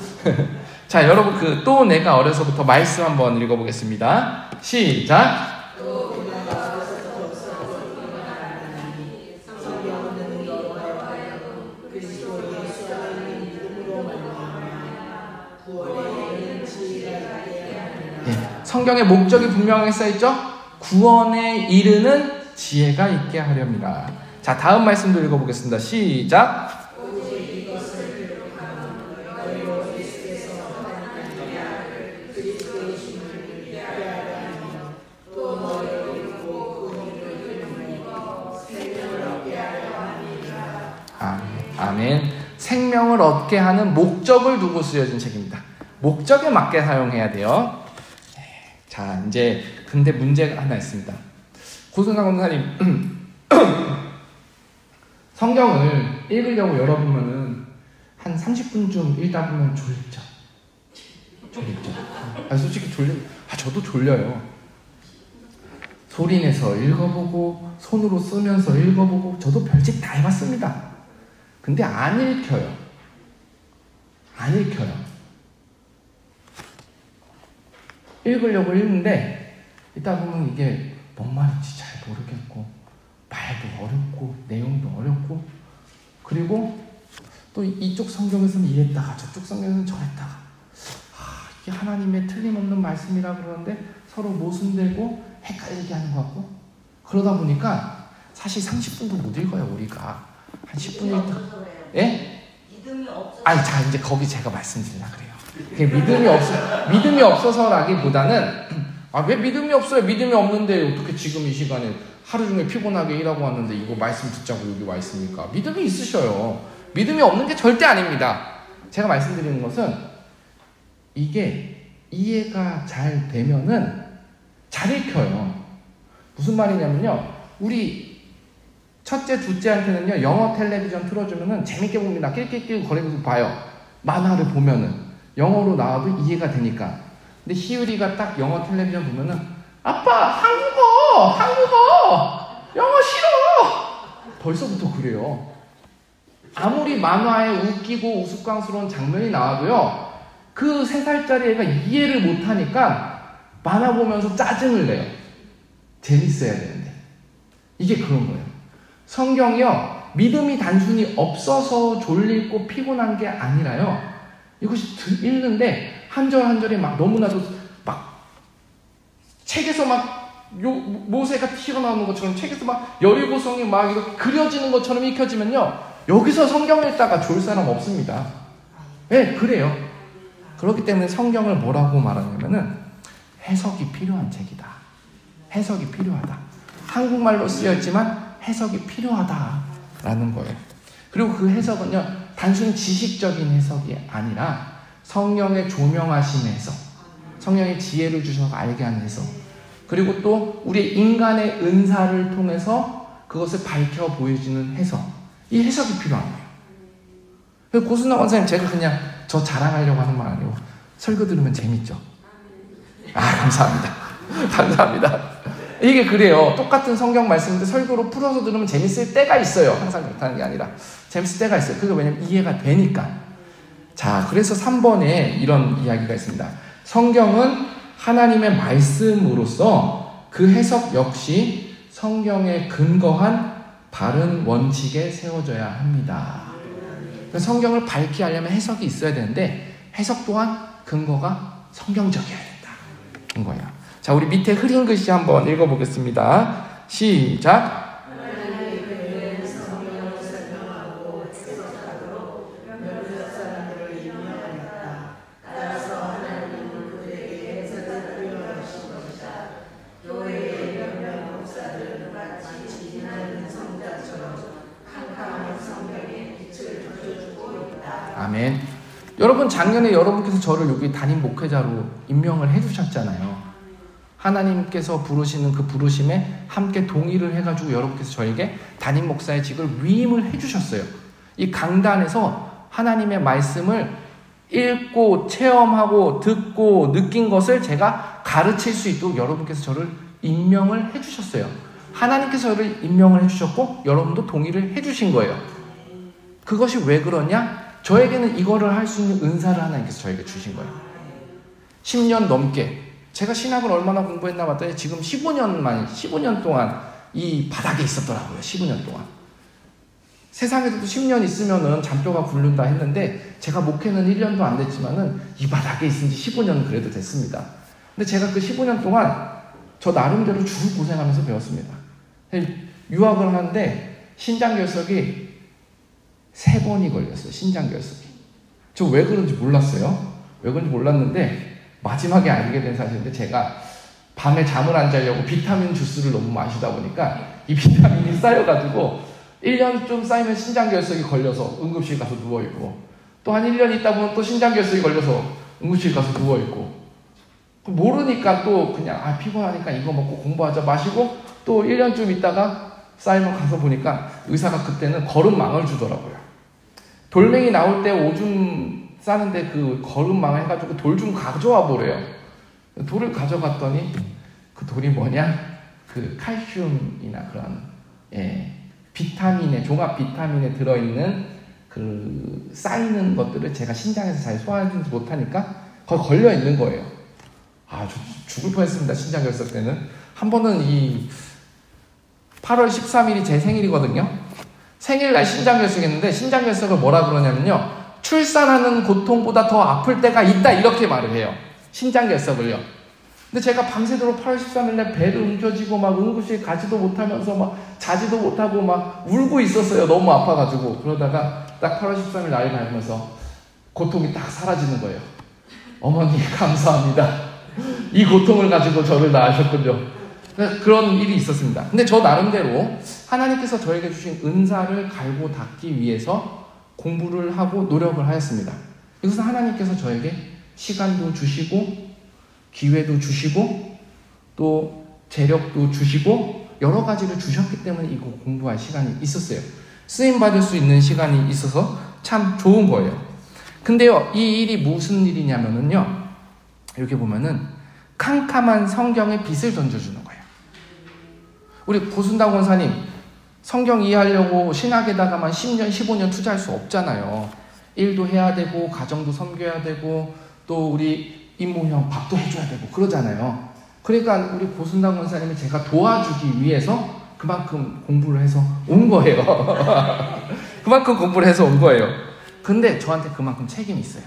자, 여러분 그 또 내가 어려서부터 말씀 한번 읽어보겠습니다. 시작. 성경의 목적이 분명하게 써있죠? 구원에 이르는 지혜가 있게 하렵니다. 자, 다음 말씀도 읽어보겠습니다. 시작. 아멘. 생명을 얻게 하는 목적을 두고 쓰여진 책입니다. 목적에 맞게 사용해야 돼요. 자, 이제 근데 문제가 하나 있습니다. 고승강 권사님, 성경을 읽으려고 열어보면은 한 30분쯤 읽다 보면 졸리죠. 솔직히 저도 졸려요. 소리내서 읽어보고 손으로 쓰면서 읽어보고 저도 별짓 다 해봤습니다. 근데 안 읽혀요. 읽으려고 읽는데 이따 보면 이게 뭔 말인지 잘 모르겠고 말도 어렵고 내용도 어렵고, 그리고 또 이쪽 성경에서는 이랬다가 저쪽 성경에서는 저랬다가, 이게 하나님의 틀림없는 말씀이라 그러는데 서로 모순되고 헷갈리게 하는 것 같고, 그러다 보니까 사실 30분도 못 읽어요. 우리가 한 10분 읽다. 예? 믿음이 없어서. 자, 이제 거기 제가 말씀드리려고 그래요. 믿음이 없어서라기보다는, 왜 믿음이 없어요? 믿음이 없는데 어떻게 지금 이 시간에 하루 종일 피곤하게 일하고 왔는데 이거 말씀 듣자고 여기 와 있습니까? 믿음이 있으셔요. 믿음이 없는 게 절대 아닙니다. 제가 말씀드리는 것은 이게 이해가 잘 되면은 잘 읽혀요. 무슨 말이냐면요, 우리 첫째, 둘째한테는요, 영어 텔레비전 틀어주면은 재밌게 봅니다. 낄낄낄 거리면서 봐요. 만화를 보면은 영어로 나와도 이해가 되니까. 근데 희율이가 딱 영어 텔레비전 보면은 아빠 한국어 영어 싫어 벌써부터 그래요. 아무리 만화에 웃기고 우스꽝스러운 장면이 나와도요, 그 3살짜리 애가 이해를 못하니까 만화 보면서 짜증을 내요. 재밌어야 되는데. 이게 그런 거예요. 성경이요, 믿음이 단순히 없어서 졸리고 피곤한 게 아니라요, 이것이 읽는데 한 절 한 절이 막 너무나도 막 책에서 막 모세가 튀어나오는 것처럼, 책에서 막 여리고성이 막 이렇게 그려지는 것처럼 읽혀지면요, 여기서 성경 읽다가 졸 사람 없습니다. 네, 그래요. 그렇기 때문에 성경을 뭐라고 말하냐면은 해석이 필요한 책이다. 해석이 필요하다. 한국말로 쓰여있지만 해석이 필요하다라는 거예요. 그리고 그 해석은요, 단순 지식적인 해석이 아니라 성령의 조명하신 해석, 성령의 지혜를 주셔서 알게 하는 해석, 그리고 또 우리 인간의 은사를 통해서 그것을 밝혀 보여주는 해석, 이 해석이 필요한 거예요. 고순나 원사님, 제가 그냥 저 자랑하려고 하는 말 아니고 설교 들으면 재밌죠? 감사합니다. 감사합니다. 이게 그래요. 똑같은 성경 말씀인데 설교로 풀어서 들으면 재밌을 때가 있어요. 항상 그렇다는 게 아니라 재밌을 때가 있어요. 그게 왜냐면 이해가 되니까. 자, 그래서 3번에 이런 이야기가 있습니다. 성경은 하나님의 말씀으로서 그 해석 역시 성경에 근거한 바른 원칙에 세워져야 합니다. 성경을 밝게 하려면 해석이 있어야 되는데 해석 또한 근거가 성경적이어야 된다. 근거야. 자, 우리 밑에 흐린 글씨 한번 읽어보겠습니다. 시작. 아멘. 여러분, 작년에 여러분께서 저를 여기 담임 목회자로 임명을 해주셨잖아요. 하나님께서 부르시는 그 부르심에 함께 동의를 해가지고 여러분께서 저에게 담임 목사의 직을 위임을 해주셨어요. 이 강단에서 하나님의 말씀을 읽고 체험하고 듣고 느낀 것을 제가 가르칠 수 있도록 여러분께서 저를 임명을 해주셨어요. 하나님께서 저를 임명을 해주셨고 여러분도 동의를 해주신 거예요. 그것이 왜 그러냐? 저에게는 이거를 할 수 있는 은사를 하나님께서 저에게 주신 거예요. 10년 넘게 제가 신학을 얼마나 공부했나 봤더니 지금 15년 동안 이 바닥에 있었더라고요. 15년 동안. 세상에서도 10년 있으면은 잔뼈가 굴른다 했는데 제가 목회는 1년도 안 됐지만은 이 바닥에 있은 지 15년은 그래도 됐습니다. 근데 제가 그 15년 동안 저 나름대로 죽을 고생하면서 배웠습니다. 유학을 하는데 신장결석이 3번이 걸렸어요. 신장결석이. 저 왜 그런지 몰랐어요. 왜 그런지 몰랐는데 마지막에 알게 된 사실인데 제가 밤에 잠을 안 자려고 비타민 주스를 너무 마시다 보니까 이 비타민이 쌓여가지고 1년 좀 쌓이면 신장결석이 걸려서 응급실 가서 누워있고 또 한 1년 있다 보면 또 신장결석이 걸려서 응급실 가서 누워있고 모르니까 또 그냥 피곤하니까 이거 먹고 공부하자 마시고 또 1년쯤 있다가 쌓이면 가서 보니까 의사가 그때는 거름망을 주더라고요. 돌멩이 나올 때 오줌 싸는데 그 거름망을 해가지고 돌 좀 가져와 보래요. 돌을 가져갔더니 그 돌이 뭐냐? 그 칼슘이나 그런 비타민에 종합 비타민에 들어있는 그 쌓이는 것들을 제가 신장에서 잘 소화하지 못하니까 거기 걸려 있는 거예요. 저 죽을 뻔했습니다. 신장결석 때는 한 번은 이 8월 13일이 제 생일이거든요. 생일날 신장결석했는데 신장결석을 뭐라 그러냐면요. 출산하는 고통보다 더 아플 때가 있다 이렇게 말을 해요. 신장결석을요. 근데 제가 밤새도록 8월 13일날 배를 움켜쥐고 막 응급실 가지도 못하면서 막 자지도 못하고 막 울고 있었어요. 너무 아파가지고. 그러다가 딱 8월 13일 날이 밝으면서 고통이 딱 사라지는 거예요. 어머니 감사합니다. 이 고통을 가지고 저를 낳으셨군요. 그런 일이 있었습니다. 근데 저 나름대로 하나님께서 저에게 주신 은사를 갈고 닦기 위해서 공부를 하고 노력을 하였습니다. 그래서 하나님께서 저에게 시간도 주시고 기회도 주시고 또 재력도 주시고 여러 가지를 주셨기 때문에 이거 공부할 시간이 있었어요. 쓰임받을 수 있는 시간이 있어서 참 좋은 거예요. 근데요, 이 일이 무슨 일이냐면요, 이렇게 보면은 캄캄한 성경에 빛을 던져주는 거예요. 우리 고순당 원사님 성경 이해하려고 신학에다가만 10년, 15년 투자할 수 없잖아요. 일도 해야 되고 가정도 섬겨야 되고 또 우리 이모형 밥도 해줘야 되고 그러잖아요. 그러니까 우리 고순당 원사님이 제가 도와주기 위해서 그만큼 공부를 해서 온 거예요. 그만큼 공부를 해서 온 거예요. 근데 저한테 그만큼 책임이 있어요.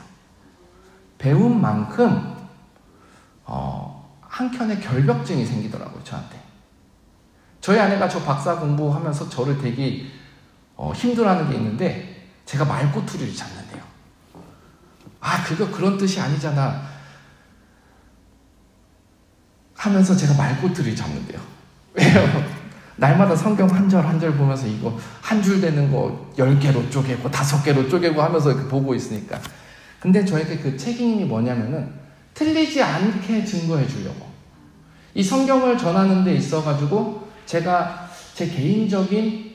배운 만큼 한켠에 결벽증이 생기더라고요. 저한테. 저희 아내가 저 박사 공부하면서 저를 되게 힘들어하는 게 있는데 제가 말꼬투리를 잡는데요. 그거 그런 뜻이 아니잖아 하면서 제가 말꼬투리를 잡는데요. 왜요? 날마다 성경 한 절 한 절 보면서 이거 한 줄 되는 거 10개로 쪼개고 5개로 쪼개고 하면서 이렇게 보고 있으니까. 근데 저에게 그 책임이 뭐냐면은 틀리지 않게 증거해 주려고. 이 성경을 전하는 데 있어가지고 제가 제 개인적인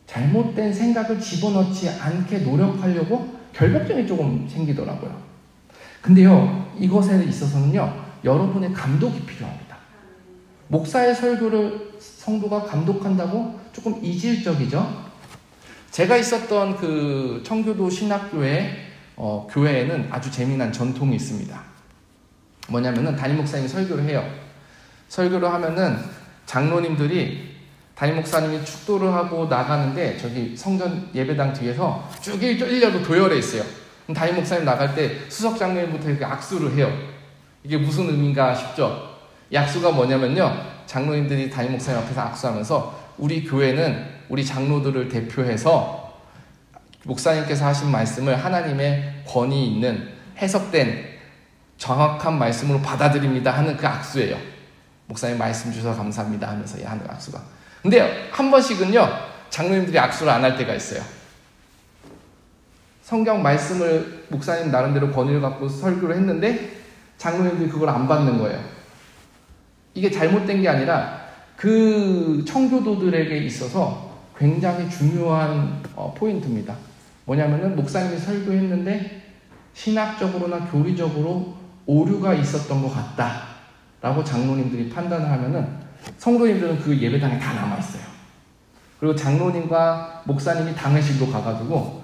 잘못된 생각을 집어넣지 않게 노력하려고 결벽증이 조금 생기더라고요. 근데요, 이것에 있어서는요, 여러분의 감독이 필요합니다. 목사의 설교를 성도가 감독한다고 조금 이질적이죠? 제가 있었던 그 청교도 신학교회 교회에는 아주 재미난 전통이 있습니다. 뭐냐면은 담임 목사님이 설교를 해요. 설교를 하면은 장로님들이 담임 목사님이 축도를 하고 나가는데 저기 성전 예배당 뒤에서 쭉 일려도 도열해 있어요. 그럼 담임 목사님 나갈 때 수석 장로님부터 이렇게 악수를 해요. 이게 무슨 의미인가 싶죠? 이 악수가 뭐냐면요, 장로님들이 담임 목사님 앞에서 악수하면서 우리 교회는 우리 장로들을 대표해서 목사님께서 하신 말씀을 하나님의 권위 있는 해석된 정확한 말씀으로 받아들입니다 하는 그 악수예요. 목사님 말씀 주셔서 감사합니다 하면서 하는 악수가. 근데 한 번씩은요, 장로님들이 악수를 안 할 때가 있어요. 성경 말씀을 목사님 나름대로 권위를 갖고 설교를 했는데 장로님들이 그걸 안 받는 거예요. 이게 잘못된 게 아니라 그 청교도들에게 있어서 굉장히 중요한 포인트입니다. 뭐냐면은 목사님이 설교했는데 신학적으로나 교리적으로 오류가 있었던 것 같다라고 장로님들이 판단을 하면은 성도님들은 그 예배당에 다 남아있어요. 그리고 장로님과 목사님이 당회실로 가가지고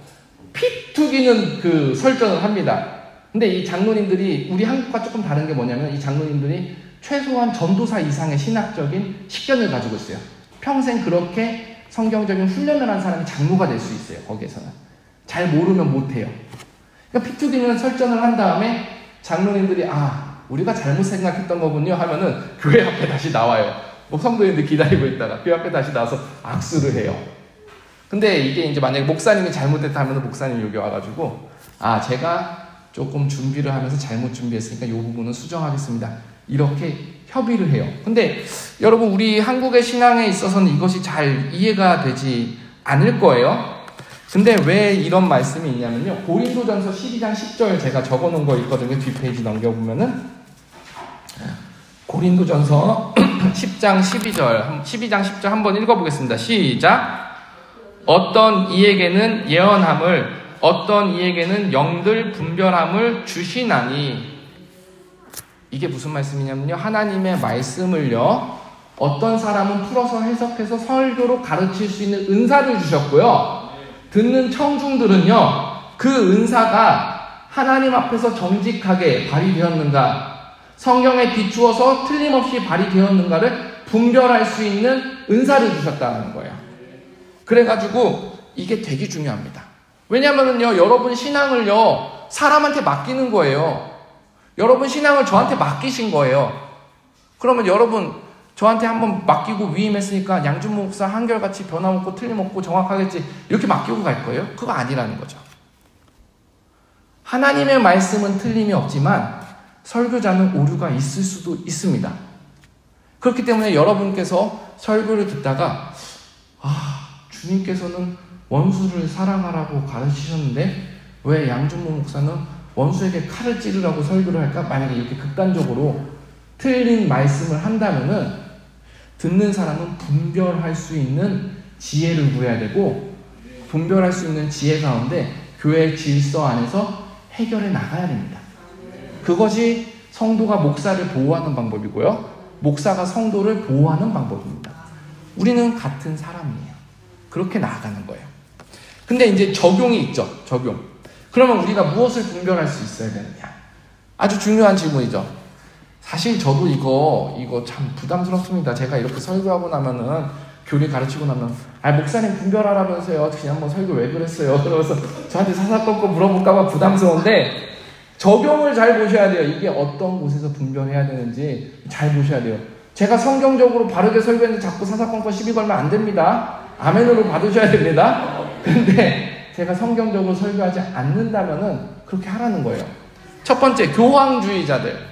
피 튀기는 그 설전을 합니다. 근데 이 장로님들이 우리 한국과 조금 다른 게 뭐냐면 이 장로님들이 최소한 전도사 이상의 신학적인 식견을 가지고 있어요. 평생 그렇게 성경적인 훈련을 한 사람이 장로가 될 수 있어요. 거기에서는 잘 모르면 못해요. 그러니까 피 튀기는 설전을 한 다음에 장로님들이 우리가 잘못 생각했던 거군요 하면은 교회 앞에 다시 나와요. 성도님들 기다리고 있다가 교회 앞에 다시 나와서 악수를 해요. 근데 이게 이제 만약에 목사님이 잘못했다 하면 목사님이 여기 와가지고 제가 조금 준비를 하면서 잘못 준비했으니까 이 부분은 수정하겠습니다. 이렇게 협의를 해요. 근데 여러분 우리 한국의 신앙에 있어서는 이것이 잘 이해가 되지 않을 거예요. 근데 왜 이런 말씀이 있냐면요. 고린도전서 12장 10절 제가 적어놓은 거 있거든요. 뒷페이지 넘겨보면은 고린도전서 10장 10절 한번 읽어보겠습니다. 시작. 어떤 이에게는 예언함을 어떤 이에게는 영들 분별함을 주시나니. 이게 무슨 말씀이냐면요. 하나님의 말씀을요. 어떤 사람은 풀어서 해석해서 설교로 가르칠 수 있는 은사를 주셨고요. 듣는 청중들은요. 그 은사가 하나님 앞에서 정직하게 발휘되었는가, 성경에 비추어서 틀림없이 발휘되었는가를 분별할 수 있는 은사를 주셨다는 거예요. 그래가지고 이게 되게 중요합니다. 왜냐면은요, 여러분 신앙을요, 사람한테 맡기는 거예요. 여러분 신앙을 저한테 맡기신 거예요. 그러면 여러분 저한테 한번 맡기고 위임했으니까 양준모 목사 한결같이 변함없고 틀림없고 정확하겠지 이렇게 맡기고 갈 거예요? 그거 아니라는 거죠. 하나님의 말씀은 틀림이 없지만 설교자는 오류가 있을 수도 있습니다. 그렇기 때문에 여러분께서 설교를 듣다가 주님께서는 원수를 사랑하라고 가르치셨는데 왜 양준모 목사는 원수에게 칼을 찌르라고 설교를 할까? 만약에 이렇게 극단적으로 틀린 말씀을 한다면은 듣는 사람은 분별할 수 있는 지혜를 구해야 되고, 분별할 수 있는 지혜 가운데 교회 질서 안에서 해결해 나가야 됩니다. 그것이 성도가 목사를 보호하는 방법이고요. 목사가 성도를 보호하는 방법입니다. 우리는 같은 사람이에요. 그렇게 나아가는 거예요. 근데 이제 적용이 있죠. 적용. 그러면 우리가 무엇을 분별할 수 있어야 되느냐? 아주 중요한 질문이죠. 사실 저도 이거 참 부담스럽습니다. 제가 이렇게 설교하고 나면은, 교리 가르치고 나면, 목사님 분별하라면서요. 지난번 설교 왜 그랬어요? 그러면서 저한테 사사건건 물어볼까봐 부담스러운데, 적용을 잘 보셔야 돼요. 이게 어떤 곳에서 분별해야 되는지 잘 보셔야 돼요. 제가 성경적으로 바르게 설교했는데 자꾸 사사건건 시비 걸면 안 됩니다. 아멘으로 받으셔야 됩니다. 근데 제가 성경적으로 설교하지 않는다면은 그렇게 하라는 거예요. 첫 번째, 교황주의자들.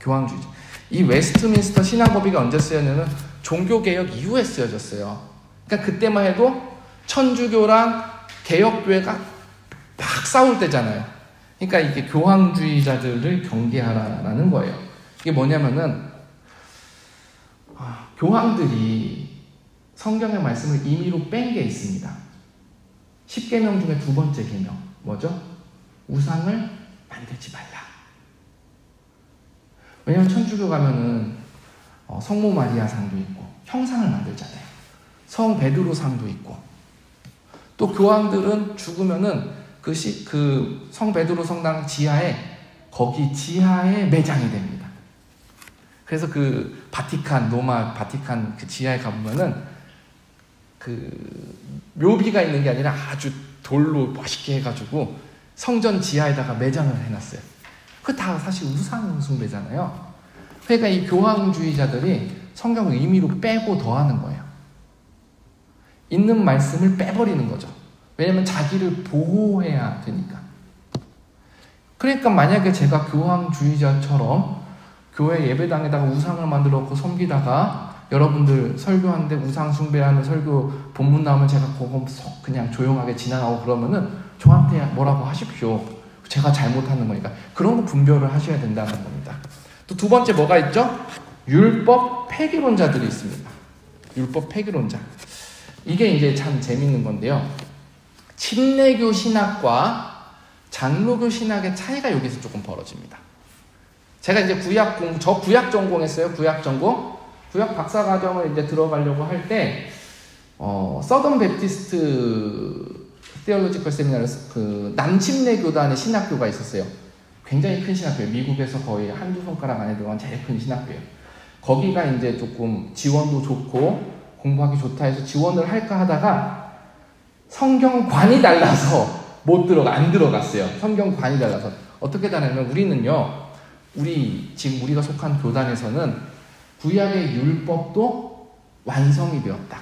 교황주의자. 이 웨스트민스터 신앙법의가 언제 쓰였냐면 종교개혁 이후에 쓰여졌어요. 그러니까 그때만 해도 천주교랑 개혁교회가 막 싸울 때잖아요. 그러니까 이게 교황주의자들을 경계하라는 거예요. 이게 뭐냐면은 교황들이 성경의 말씀을 임의로 뺀 게 있습니다. 10계명 중에 두 번째 계명 뭐죠? 우상을 만들지 말라. 왜냐면 천주교 가면은 성모 마리아 상도 있고 형상을 만들잖아요. 성 베드로 상도 있고, 또 교황들은 죽으면은 그 성 베드로 성당 지하에, 거기 지하에 매장이 됩니다. 그래서 그 로마 바티칸 그 지하에 가보면은 그 묘비가 있는 게 아니라 아주 돌로 멋있게 해가지고 성전 지하에다가 매장을 해놨어요. 그거 다 사실 우상 숭배잖아요. 그러니까 이 교황주의자들이 성경을 임의로 빼고 더하는 거예요. 있는 말씀을 빼버리는 거죠. 왜냐면 자기를 보호해야 되니까. 그러니까 만약에 제가 교황주의자처럼 교회 예배당에다가 우상을 만들어 놓고 섬기다가 여러분들 설교하는데 우상 숭배하는 설교 본문 나오면 제가 그거 그냥 조용하게 지나가고 그러면은 저한테 뭐라고 하십시오. 제가 잘못하는 거니까. 그런 거 분별을 하셔야 된다는 겁니다. 또 두 번째 뭐가 있죠? 율법 폐기론자들이 있습니다. 율법 폐기론자. 이게 이제 참 재밌는 건데요. 침례교 신학과 장로교 신학의 차이가 여기서 조금 벌어집니다. 제가 이제 구약 전공했어요. 구약 전공. 구약 박사 과정을 이제 들어가려고 할 때, 서던 베프티스트 테올로지컬 세미나를 그 남침내 교단의 신학교가 있었어요. 굉장히 큰 신학교예요. 미국에서 거의 한두 손가락 안에 들어간 제일 큰 신학교예요. 거기가 이제 조금 지원도 좋고 공부하기 좋다 해서 지원을 할까 하다가 성경관이 달라서 안 들어갔어요. 성경관이 달라서. 어떻게 다냐면 우리는요, 지금 우리가 속한 교단에서는 구약의 율법도 완성이 되었다.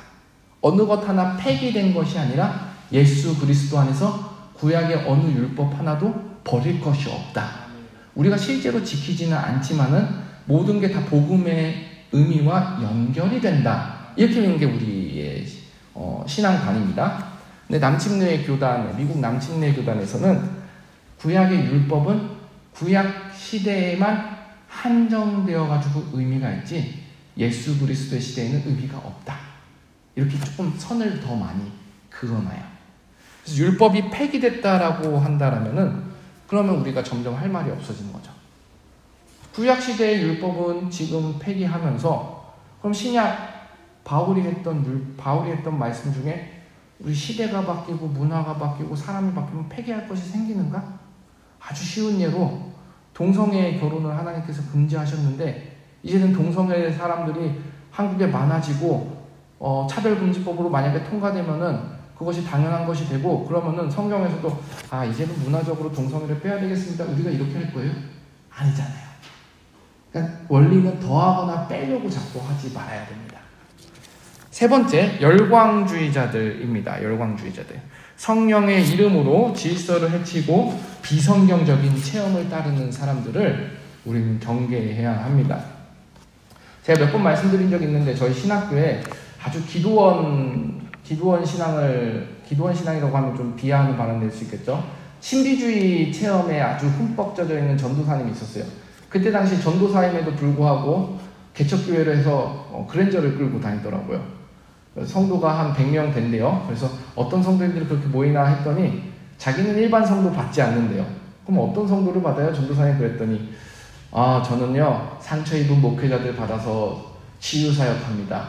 어느 것 하나 폐기된 것이 아니라 예수 그리스도 안에서 구약의 어느 율법 하나도 버릴 것이 없다. 우리가 실제로 지키지는 않지만은 모든 게 다 복음의 의미와 연결이 된다. 이렇게 있는 게 우리의 신앙관입니다. 근데 미국 남침내 교단에서는 구약의 율법은 구약 시대에만 한정되어 가지고 의미가 있지 예수 그리스도의 시대에는 의미가 없다. 이렇게 조금 선을 더 많이 그어놔요. 그래서 율법이 폐기됐다라고 한다라면은 그러면 우리가 점점 할 말이 없어지는 거죠. 구약 시대의 율법은 지금 폐기하면서 그럼 신약 바울이 했던 말씀 중에 우리 시대가 바뀌고 문화가 바뀌고 사람이 바뀌면 폐기할 것이 생기는가? 아주 쉬운 예로 동성애 결혼을 하나님께서 금지하셨는데 이제는 동성애 사람들이 한국에 많아지고 차별금지법으로 만약에 통과되면은 그것이 당연한 것이 되고 그러면은 성경에서도 이제는 문화적으로 동성애를 빼야 되겠습니다. 우리가 이렇게 할 거예요? 아니잖아요. 그러니까 원리는 더하거나 빼려고 자꾸 하지 말아야 됩니다. 세 번째, 열광주의자들입니다. 열광주의자들. 성령의 이름으로 질서를 해치고 비성경적인 체험을 따르는 사람들을 우리는 경계해야 합니다. 제가 몇 번 말씀드린 적이 있는데 저희 신학교에 아주 기도원 신앙이라고 하면 좀 비하하는 발언이 될 수 있겠죠. 신비주의 체험에 아주 흠뻑 젖어 있는 전도사님이 있었어요. 그때 당시 전도사임에도 불구하고 개척교회로 해서 그랜저를 끌고 다니더라고요. 성도가 한 100명 된대요. 그래서 어떤 성도님들이 그렇게 모이나 했더니 자기는 일반 성도 받지 않는데요. 그럼 어떤 성도를 받아요? 전도사님 그랬더니 저는요 상처 입은 목회자들 받아서 치유사역합니다.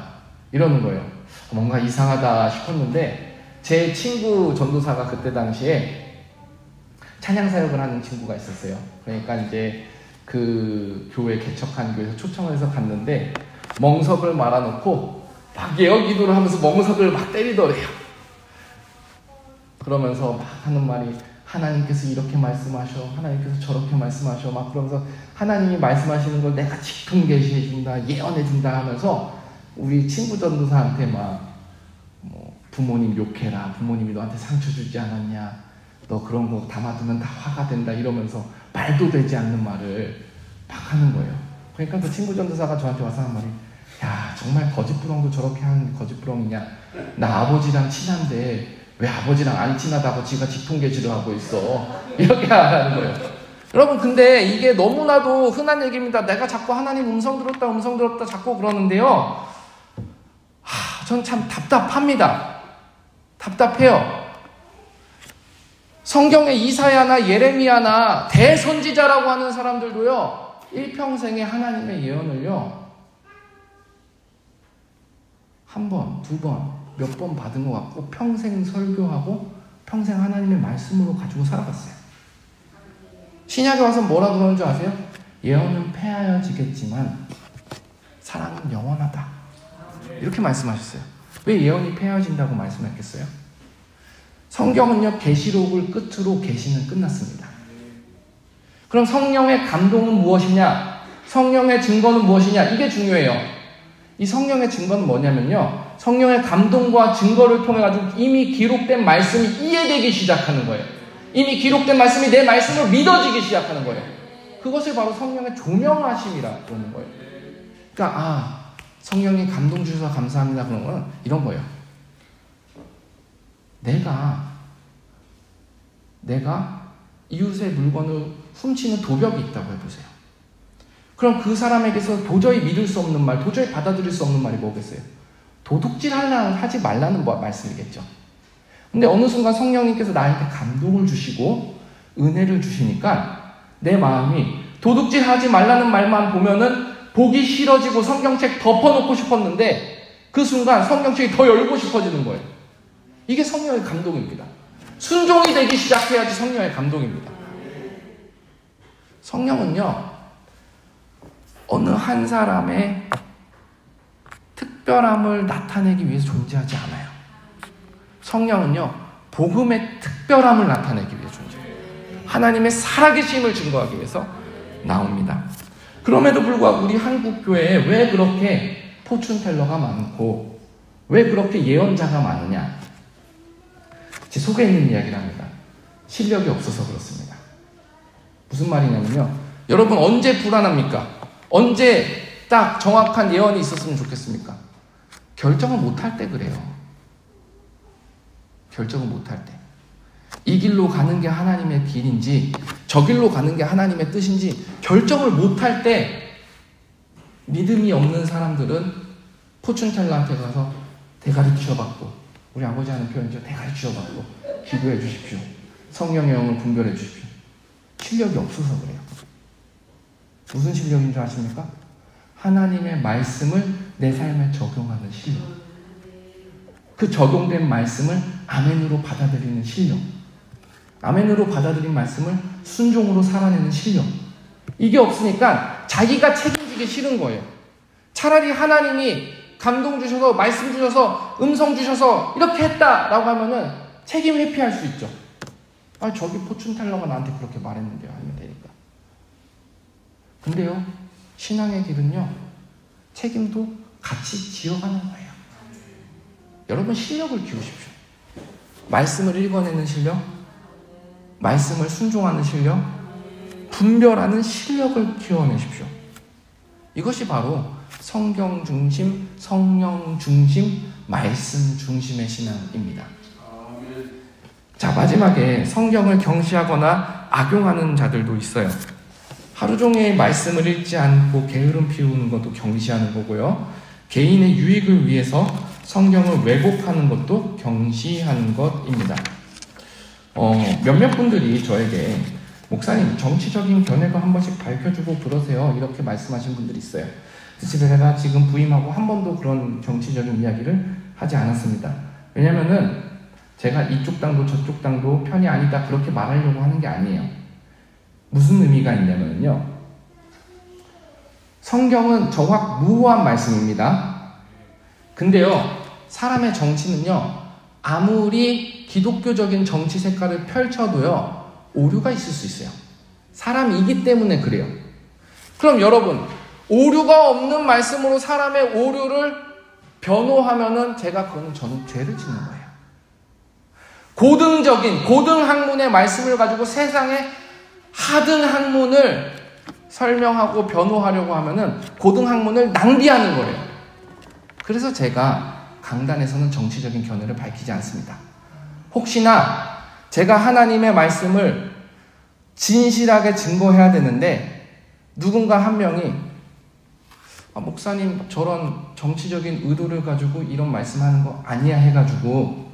이러는 거예요. 뭔가 이상하다 싶었는데 제 친구 전도사가 그때 당시에 찬양사역을 하는 친구가 있었어요. 그러니까 이제 그 교회 개척한 교회에서 초청을 해서 갔는데 멍석을 말아놓고 막 예언기도를 하면서 멍석을 막 때리더래요. 그러면서 막 하는 말이 하나님께서 이렇게 말씀하셔, 하나님께서 저렇게 말씀하셔, 막 그러면서 하나님이 말씀하시는 걸 내가 직통계시해준다, 예언해준다 하면서 우리 친구 전도사한테 막 부모님 욕해라, 부모님이 너한테 상처 주지 않았냐, 너 그런 거 담아두면 다 화가 된다 이러면서 말도 되지 않는 말을 막 하는 거예요. 그러니까 그 친구 전도사가 저한테 와서 하는 말이 야 정말 거짓부렁도 저렇게 하는 거짓부렁이냐, 나 아버지랑 친한데 왜 아버지랑 안 친하다고 지가 직통계시를 하고 있어, 이렇게 하는 거예요. 여러분 근데 이게 너무나도 흔한 얘기입니다. 내가 자꾸 하나님 음성 들었다 자꾸 그러는데요, 전 참 답답합니다. 답답해요. 성경의 이사야나 예레미야나 대선지자라고 하는 사람들도요, 일평생에 하나님의 예언을요, 한 번, 두 번, 몇 번 받은 것 같고 평생 설교하고 평생 하나님의 말씀으로 가지고 살아갔어요. 신약에 와서 뭐라 그러는 줄 아세요? 예언은 폐하여지겠지만 사랑은 영원하다, 이렇게 말씀하셨어요. 왜 예언이 폐하여진다고 말씀했겠어요? 성경은요, 계시록을 끝으로 계시는 끝났습니다. 그럼 성령의 감동은 무엇이냐? 성령의 증거는 무엇이냐? 이게 중요해요. 이 성령의 증거는 뭐냐면요, 성령의 감동과 증거를 통해 가지고 이미 기록된 말씀이 이해되기 시작하는 거예요. 이미 기록된 말씀이 내 말씀으로 믿어지기 시작하는 거예요. 그것을 바로 성령의 조명하심이라고 하는 거예요. 그러니까 성령이 감동 주셔서 감사합니다 그런 건 이런 거예요. 내가 이웃의 물건을 훔치는 도벽이 있다고 해보세요. 그럼 그 사람에게서 도저히 믿을 수 없는 말, 도저히 받아들일 수 없는 말이 뭐겠어요? 도둑질 하지 말라는 말씀이겠죠. 근데 어느 순간 성령님께서 나한테 감동을 주시고 은혜를 주시니까 내 마음이 도둑질 하지 말라는 말만 보면은 보기 싫어지고 성경책 덮어놓고 싶었는데 그 순간 성경책이 더 열고 싶어지는 거예요. 이게 성령의 감동입니다. 순종이 되기 시작해야지 성령의 감동입니다. 성령은요, 어느 한 사람의 특별함을 나타내기 위해서 존재하지 않아요. 성령은요, 복음의 특별함을 나타내기 위해 존재해요. 하나님의 살아계심을 증거하기 위해서 나옵니다. 그럼에도 불구하고 우리 한국교회에 왜 그렇게 포춘텔러가 많고 왜 그렇게 예언자가 많으냐? 제 속에 있는 이야기를 합니다. 실력이 없어서 그렇습니다. 무슨 말이냐면요, 여러분 언제 불안합니까? 언제 딱 정확한 예언이 있었으면 좋겠습니까? 결정을 못할 때 그래요. 결정을 못할 때. 이 길로 가는 게 하나님의 길인지 저 길로 가는 게 하나님의 뜻인지 결정을 못할 때 믿음이 없는 사람들은 포춘텔러한테 가서 대가리 쥐어받고, 우리 아버지 하는 표현이죠. 대가리 쥐어받고 기도해 주십시오. 성령의 영을 분별해 주십시오. 실력이 없어서 그래요. 무슨 실력인 줄 아십니까? 하나님의 말씀을 내 삶에 적용하는 실력. 그 적용된 말씀을 아멘으로 받아들이는 실력. 아멘으로 받아들인 말씀을 순종으로 살아내는 실력. 이게 없으니까 자기가 책임지기 싫은 거예요. 차라리 하나님이 감동 주셔서, 말씀 주셔서, 음성 주셔서 이렇게 했다라고 하면은 책임 회피할 수 있죠. 아, 저기 포춘텔러가 나한테 그렇게 말했는데요. 하면 되니까. 근데요, 신앙의 길은요, 책임도 같이 지어가는 거예요. 여러분 실력을 키우십시오. 말씀을 읽어내는 실력, 말씀을 순종하는 실력, 분별하는 실력을 키워내십시오. 이것이 바로 성경 중심, 성령 중심, 말씀 중심의 신앙입니다. 자, 마지막에 성경을 경시하거나 악용하는 자들도 있어요. 하루 종일 말씀을 읽지 않고 게으름 피우는 것도 경시하는 거고요. 개인의 유익을 위해서 성경을 왜곡하는 것도 경시하는 것입니다. 몇몇 분들이 저에게 목사님 정치적인 견해도 한 번씩 밝혀주고 그러세요, 이렇게 말씀하신 분들이 있어요. 그래서 제가 지금 부임하고 한 번도 그런 정치적인 이야기를 하지 않았습니다. 왜냐면은 제가 이쪽 당도 저쪽 당도 편이 아니다 그렇게 말하려고 하는 게 아니에요. 무슨 의미가 있냐면요, 성경은 정확무후한 말씀입니다. 근데요, 사람의 정치는요, 아무리 기독교적인 정치 색깔을 펼쳐도요, 오류가 있을 수 있어요. 사람이기 때문에 그래요. 그럼 여러분, 오류가 없는 말씀으로 사람의 오류를 변호하면은 저는 죄를 짓는 거예요. 고등학문의 말씀을 가지고 세상의 하등학문을 설명하고 변호하려고 하면은 고등학문을 낭비하는 거예요. 그래서 제가 강단에서는 정치적인 견해를 밝히지 않습니다. 혹시나 제가 하나님의 말씀을 진실하게 증거해야 되는데 누군가 한 명이 목사님 저런 정치적인 의도를 가지고 이런 말씀하는 거 아니야 해가지고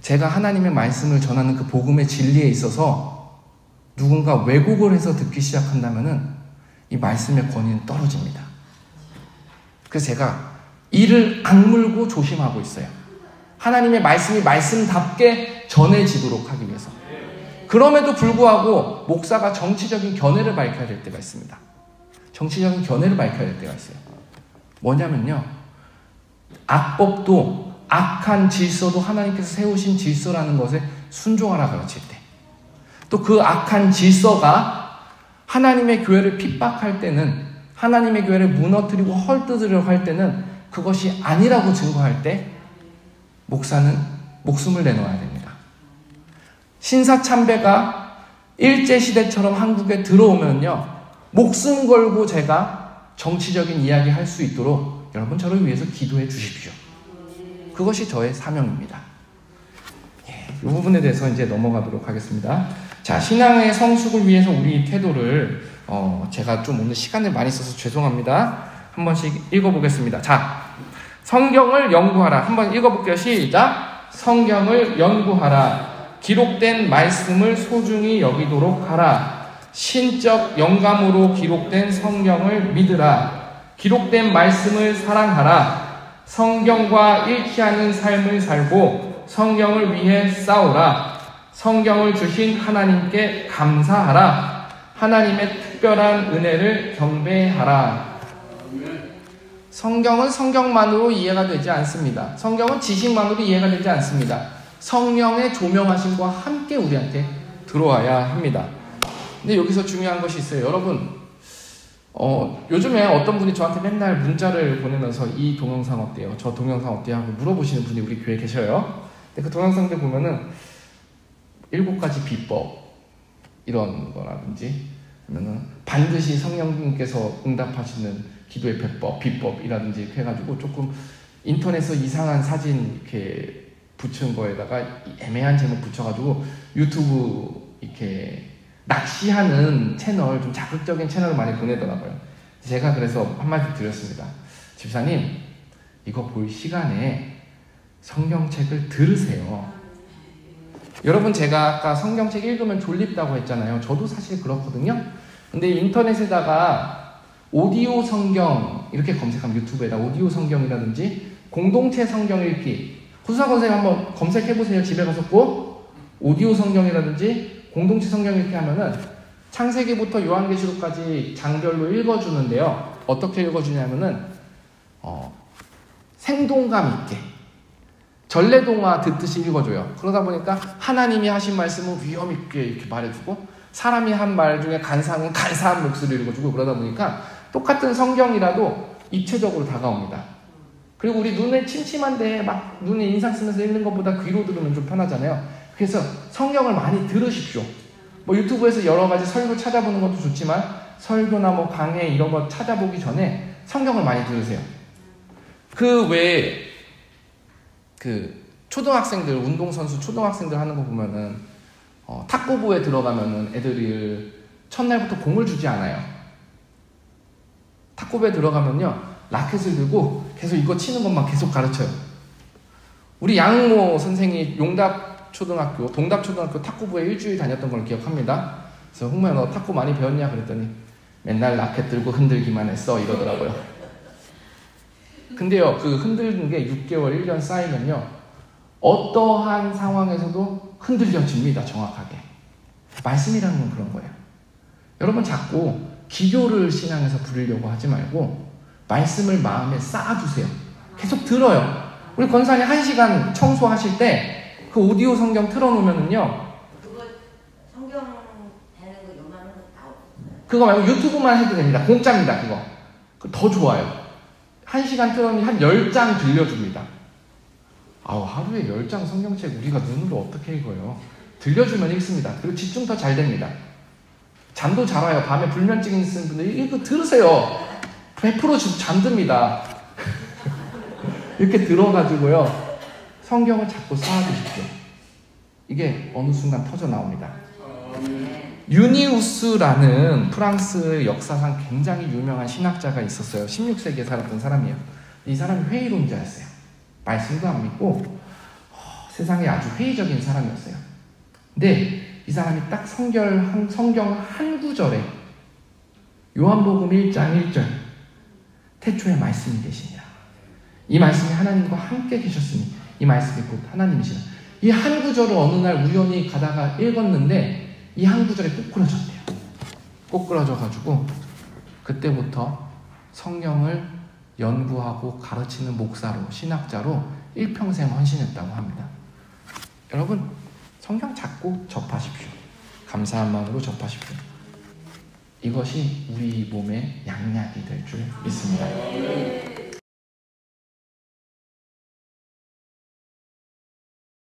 제가 하나님의 말씀을 전하는 그 복음의 진리에 있어서 누군가 왜곡을 해서 듣기 시작한다면은 이 말씀의 권위는 떨어집니다. 그래서 제가 이를 악물고 조심하고 있어요. 하나님의 말씀이 말씀답게 전해지도록 하기 위해서. 그럼에도 불구하고 목사가 정치적인 견해를 밝혀야 될 때가 있습니다. 정치적인 견해를 밝혀야 될 때가 있어요. 뭐냐면요, 악법도 악한 질서도 하나님께서 세우신 질서라는 것에 순종하라 가르칠 때, 또 그 악한 질서가 하나님의 교회를 핍박할 때는, 하나님의 교회를 무너뜨리고 헐뜯으려 할 때는 그것이 아니라고 증거할 때 목사는 목숨을 내놓아야 됩니다. 신사참배가 일제시대처럼 한국에 들어오면요, 목숨 걸고 제가 정치적인 이야기 할 수 있도록 여러분 저를 위해서 기도해 주십시오. 그것이 저의 사명입니다. 이 부분에 대해서 이제 넘어가도록 하겠습니다. 자, 신앙의 성숙을 위해서 우리 태도를 제가 좀 오늘 시간을 많이 써서 죄송합니다. 한 번씩 읽어보겠습니다. 자, 성경을 연구하라. 한번 읽어볼게요. 시작. 성경을 연구하라. 기록된 말씀을 소중히 여기도록 하라. 신적 영감으로 기록된 성경을 믿으라. 기록된 말씀을 사랑하라. 성경과 일치하는 삶을 살고 성경을 위해 싸우라. 성경을 주신 하나님께 감사하라. 하나님의 특별한 은혜를 경배하라. 성경은 성경만으로 이해가 되지 않습니다. 성경은 지식만으로 이해가 되지 않습니다. 성령의 조명하심과 함께 우리한테 들어와야 합니다. 근데 여기서 중요한 것이 있어요. 여러분, 요즘에 어떤 분이 저한테 맨날 문자를 보내면서 이 동영상 어때요? 저 동영상 어때요? 하고 물어보시는 분이 우리 교회에 계셔요. 근데 그 동영상들 보면은 7가지 비법 이런 거라든지 아니면은 반드시 성령님께서 응답하시는 기도의 비법이라든지 이렇게 해가지고 조금 인터넷에서 이상한 사진 이렇게 붙인 거에다가 애매한 제목 붙여가지고 유튜브 이렇게 낚시하는 채널, 좀 자극적인 채널을 많이 보내더라고요. 제가 그래서 한마디 드렸습니다. 집사님, 이거 볼 시간에 성경책을 들으세요. 여러분, 제가 아까 성경책 읽으면 졸립다고 했잖아요. 저도 사실 그렇거든요. 근데 인터넷에다가 오디오 성경 이렇게 검색하면, 유튜브에다 오디오 성경이라든지 공동체 성경 읽기, 구수사 선생님 한번 검색해보세요. 집에 가서 꼭 오디오 성경이라든지 공동체 성경 읽기 하면은 창세기부터 요한계시록까지 장별로 읽어주는데요. 어떻게 읽어주냐면은 생동감 있게 전래동화 듣듯이 읽어줘요. 그러다 보니까 하나님이 하신 말씀은 위험 있게 이렇게 말해주고, 사람이 한 말 중에 간사한 목소리를 읽어주고, 그러다 보니까 똑같은 성경이라도 입체적으로 다가옵니다. 그리고 우리 눈에 침침한데 막 눈에 인상 쓰면서 읽는 것보다 귀로 들으면 좀 편하잖아요. 그래서 성경을 많이 들으십시오. 뭐 유튜브에서 여러 가지 설교 찾아보는 것도 좋지만 설교나 뭐 강해 이런 거 찾아보기 전에 성경을 많이 들으세요. 그 외에 초등학생들, 운동선수 초등학생들 하는 거 보면은 탁구부에 들어가면은 애들이 첫날부터 공을 주지 않아요. 탁구부에 들어가면요, 라켓을 들고 계속 이거 치는 것만 계속 가르쳐요. 우리 양모 선생이 용답초등학교, 동답초등학교 탁구부에 일주일 다녔던 걸 기억합니다. 그래서 홍모야, 너 탁구 많이 배웠냐? 그랬더니 맨날 라켓 들고 흔들기만 했어 이러더라고요. 근데요, 그 흔드는 게 6개월, 1년 쌓이면요, 어떠한 상황에서도 흔들려집니다. 정확하게. 말씀이라는 건 그런 거예요. 여러분, 자꾸 기교를 신앙에서 부리려고 하지 말고 말씀을 마음에 쌓아두세요. 계속 들어요. 우리 권사님 1시간 청소하실 때 그 오디오 성경 틀어놓으면은요, 그거 성경 되는 거 요만한 거 다 없어요. 그거 말고 유튜브만 해도 됩니다. 공짜입니다. 그거 더 좋아요. 1시간 틀어놓으면 한 10장 들려줍니다. 하루에 10장 성경책 우리가 눈으로 어떻게 읽어요? 들려주면 읽습니다. 그리고 집중 더 잘 됩니다. 잠도 잘 와요. 밤에 불면증 있는 분들 이거 들으세요. 100% 잠듭니다. 이렇게 들어가지고요, 성경을 자꾸 쌓아두십시오. 이게 어느 순간 터져 나옵니다. 유니우스라는 프랑스 역사상 굉장히 유명한 신학자가 있었어요. 16세기에 살았던 사람이에요. 이 사람이 회의론자였어요. 말씀도 안 믿고 세상에 아주 회의적인 사람이었어요. 근데 이 사람이 딱 성경 한 구절에 요한복음 1장 1절 태초에 말씀이 계시니라. 이 말씀이 하나님과 함께 계셨으니 이 말씀이 곧 하나님이시라. 이 한 구절을 어느 날 우연히 가다가 읽었는데 이 한 구절에 꼬꾸라졌대요. 꼬꾸라져가지고 그때부터 성경을 연구하고 가르치는 목사로, 신학자로 일평생 헌신했다고 합니다. 여러분, 성경 자꾸 접하십시오. 감사한 마음으로 접하십시오. 이것이 우리 몸의 양약이 될 줄 믿습니다.